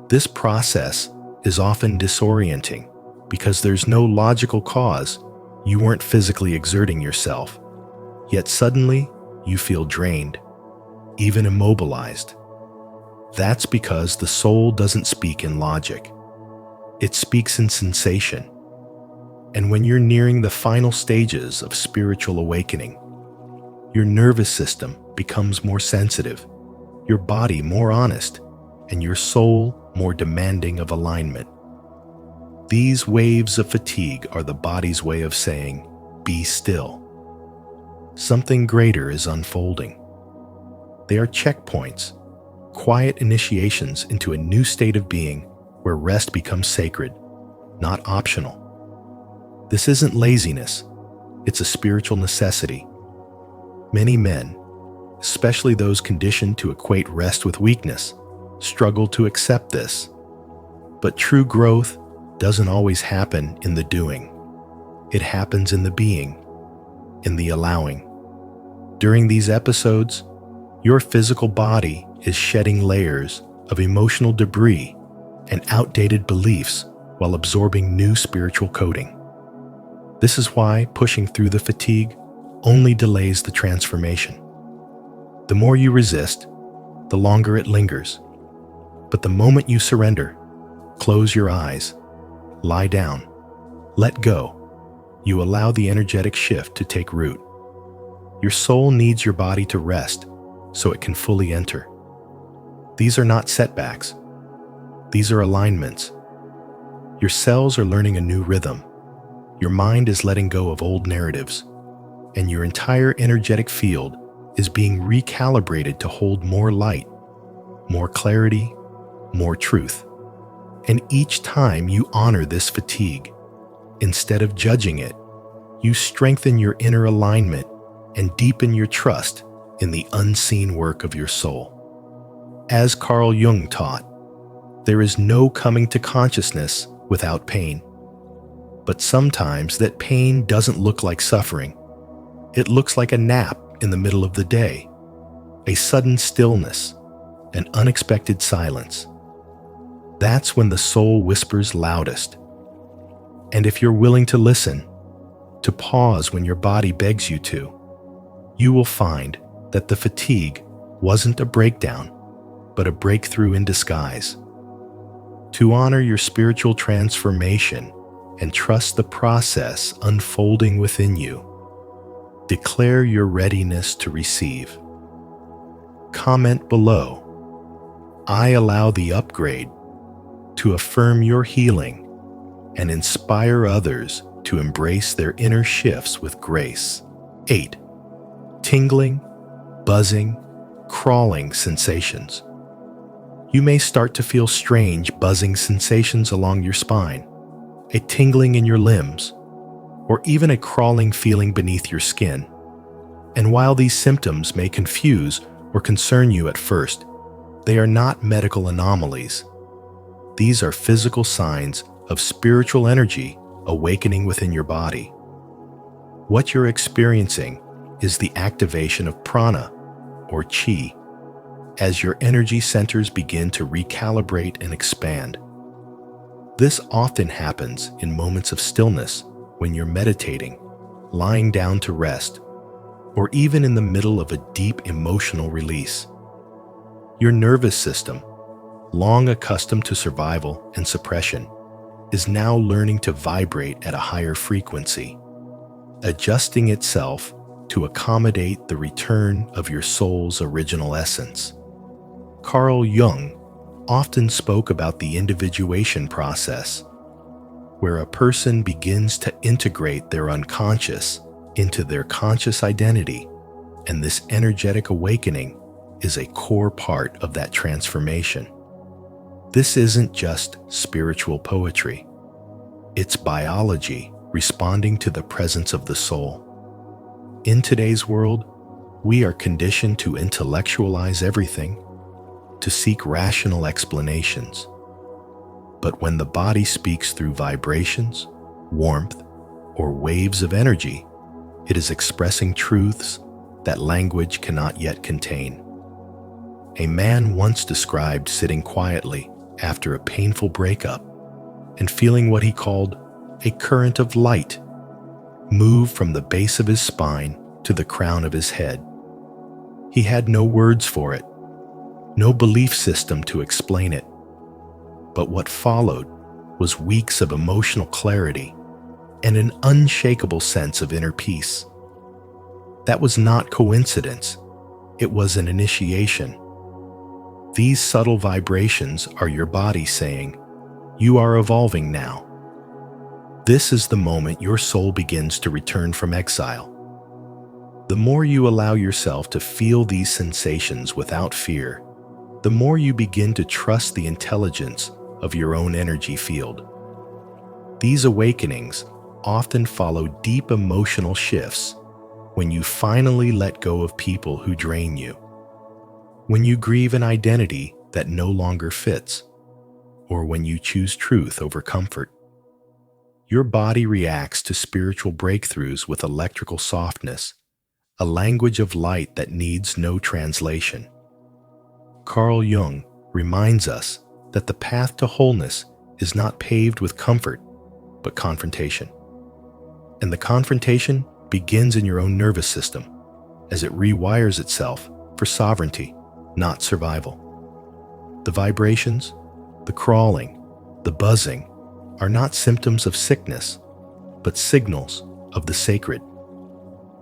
Speaker 1: This process is often disorienting because there's no logical cause. You weren't physically exerting yourself, yet suddenly you feel drained, even immobilized. That's because the soul doesn't speak in logic. It speaks in sensation. And when you're nearing the final stages of spiritual awakening, your nervous system becomes more sensitive, your body more honest, and your soul more demanding of alignment. These waves of fatigue are the body's way of saying, be still. Something greater is unfolding. They are checkpoints, quiet initiations into a new state of being where rest becomes sacred, not optional. This isn't laziness, it's a spiritual necessity. Many men, especially those conditioned to equate rest with weakness, struggle to accept this. But true growth doesn't always happen in the doing. It happens in the being, in the allowing. During these episodes, your physical body is shedding layers of emotional debris and outdated beliefs while absorbing new spiritual coding. This is why pushing through the fatigue only delays the transformation. The more you resist, the longer it lingers. But the moment you surrender, close your eyes, lie down, let go, you allow the energetic shift to take root. Your soul needs your body to rest so it can fully enter. These are not setbacks. These are alignments. Your cells are learning a new rhythm. Your mind is letting go of old narratives, and your entire energetic field is being recalibrated to hold more light, more clarity, more truth. And each time you honor this fatigue, instead of judging it, you strengthen your inner alignment and deepen your trust in the unseen work of your soul. As Carl Jung taught, there is no coming to consciousness without pain. But sometimes that pain doesn't look like suffering. It looks like a nap in the middle of the day, a sudden stillness, an unexpected silence. That's when the soul whispers loudest. And if you're willing to listen, to pause when your body begs you to, you will find that the fatigue wasn't a breakdown, but a breakthrough in disguise. To honor your spiritual transformation and trust the process unfolding within you, declare your readiness to receive. Comment below, "I allow the upgrade," to affirm your healing and inspire others to embrace their inner shifts with grace. 8. Tingling, buzzing, crawling sensations. You may start to feel strange buzzing sensations along your spine, a tingling in your limbs, or even a crawling feeling beneath your skin. And while these symptoms may confuse or concern you at first, they are not medical anomalies. These are physical signs of spiritual energy awakening within your body. What you're experiencing is the activation of prana, or chi, as your energy centers begin to recalibrate and expand. This often happens in moments of stillness when you're meditating, lying down to rest, or even in the middle of a deep emotional release. Your nervous system, long accustomed to survival and suppression, is now learning to vibrate at a higher frequency, adjusting itself to accommodate the return of your soul's original essence. Carl Jung often spoke about the individuation process, where a person begins to integrate their unconscious into their conscious identity, and this energetic awakening is a core part of that transformation. This isn't just spiritual poetry. It's biology responding to the presence of the soul. In today's world, we are conditioned to intellectualize everything, to seek rational explanations. But when the body speaks through vibrations, warmth, or waves of energy, it is expressing truths that language cannot yet contain. A man once described sitting quietly after a painful breakup and feeling what he called a current of light move from the base of his spine to the crown of his head. He had no words for it, no belief system to explain it, but what followed was weeks of emotional clarity and an unshakable sense of inner peace. That was not coincidence, it was an initiation. These subtle vibrations are your body saying, "You are evolving now." This is the moment your soul begins to return from exile. The more you allow yourself to feel these sensations without fear, the more you begin to trust the intelligence of your own energy field. These awakenings often follow deep emotional shifts when you finally let go of people who drain you, when you grieve an identity that no longer fits, or when you choose truth over comfort. Your body reacts to spiritual breakthroughs with electrical softness, a language of light that needs no translation. Carl Jung reminds us that the path to wholeness is not paved with comfort, but confrontation. And the confrontation begins in your own nervous system as it rewires itself for sovereignty, not survival. The vibrations, the crawling, the buzzing are not symptoms of sickness, but signals of the sacred.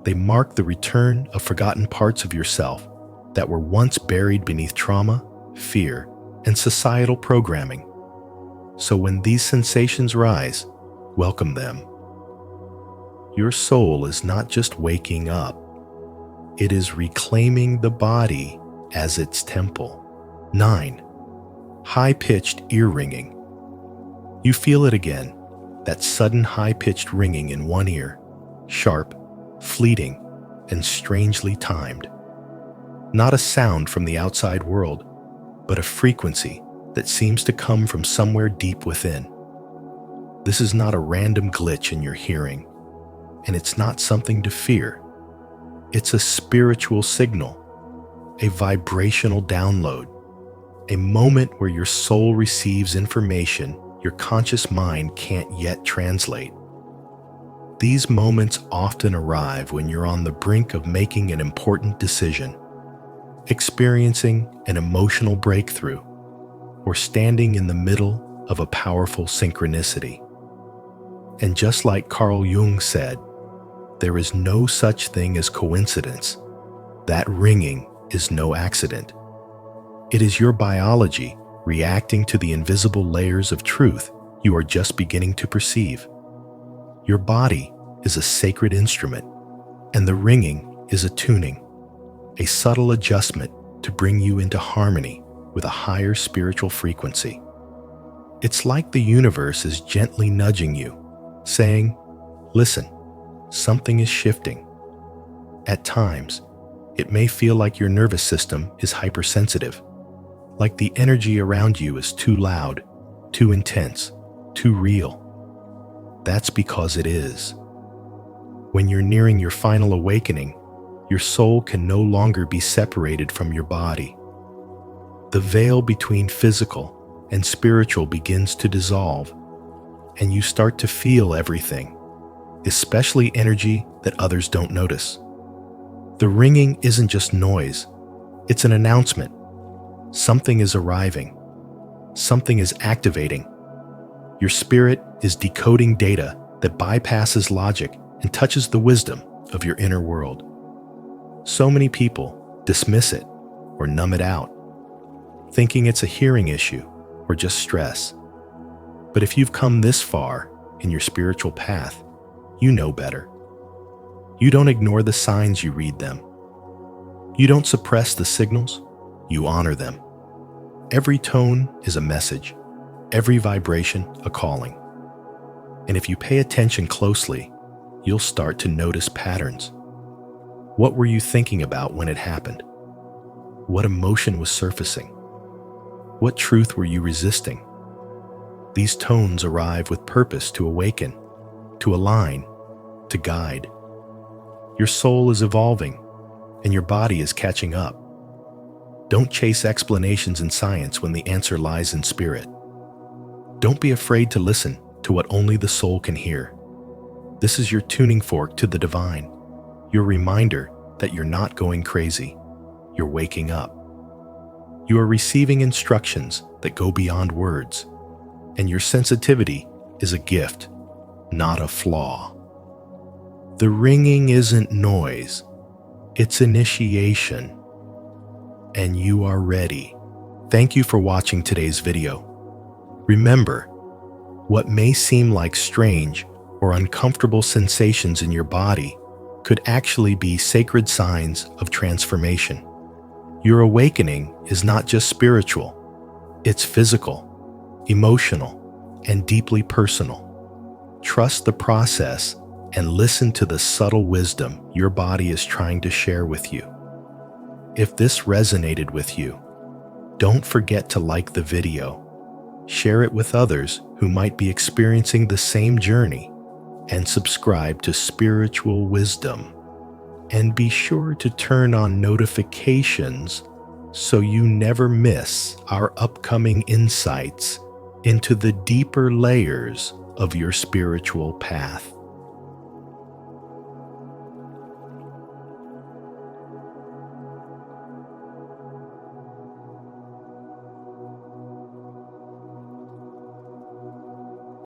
Speaker 1: They mark the return of forgotten parts of yourself that were once buried beneath trauma, fear, and societal programming. So when these sensations rise, welcome them. Your soul is not just waking up, it is reclaiming the body as its temple. 9. High-pitched ear ringing. You feel it again, that sudden high-pitched ringing in one ear, sharp, fleeting, and strangely timed. Not a sound from the outside world, but a frequency that seems to come from somewhere deep within. This is not a random glitch in your hearing, and it's not something to fear. It's a spiritual signal, a vibrational download, a moment where your soul receives information your conscious mind can't yet translate. These moments often arrive when you're on the brink of making an important decision, experiencing an emotional breakthrough, or standing in the middle of a powerful synchronicity. And just like Carl Jung said, there is no such thing as coincidence. That ringing is no accident. It is your biology reacting to the invisible layers of truth you are just beginning to perceive. Your body is a sacred instrument, and the ringing is a tuning, a subtle adjustment to bring you into harmony with a higher spiritual frequency. It's like the universe is gently nudging you, saying, "Listen, something is shifting." At times, it may feel like your nervous system is hypersensitive, like the energy around you is too loud, too intense, too real. That's because it is. When you're nearing your final awakening, your soul can no longer be separated from your body. The veil between physical and spiritual begins to dissolve, and you start to feel everything, especially energy that others don't notice. The ringing isn't just noise, it's an announcement. Something is arriving. Something is activating. Your spirit is decoding data that bypasses logic and touches the wisdom of your inner world. So many people dismiss it or numb it out, thinking it's a hearing issue or just stress. But if you've come this far in your spiritual path, you know better. You don't ignore the signs, you read them. You don't suppress the signals, you honor them. Every tone is a message, every vibration a calling. And if you pay attention closely, you'll start to notice patterns. What were you thinking about when it happened? What emotion was surfacing? What truth were you resisting? These tones arrive with purpose to awaken, to align, to guide. Your soul is evolving, and your body is catching up. Don't chase explanations in science when the answer lies in spirit. Don't be afraid to listen to what only the soul can hear. This is your tuning fork to the divine, your reminder that you're not going crazy, you're waking up. You are receiving instructions that go beyond words, and your sensitivity is a gift, not a flaw. The ringing isn't noise, it's initiation. And you are ready. Thank you for watching today's video. Remember, what may seem like strange or uncomfortable sensations in your body could actually be sacred signs of transformation. Your awakening is not just spiritual, it's physical, emotional, and deeply personal. Trust the process and listen to the subtle wisdom your body is trying to share with you. If this resonated with you, don't forget to like the video, share it with others who might be experiencing the same journey, and subscribe to Spiritual Wisdom. And be sure to turn on notifications so you never miss our upcoming insights into the deeper layers of your spiritual path.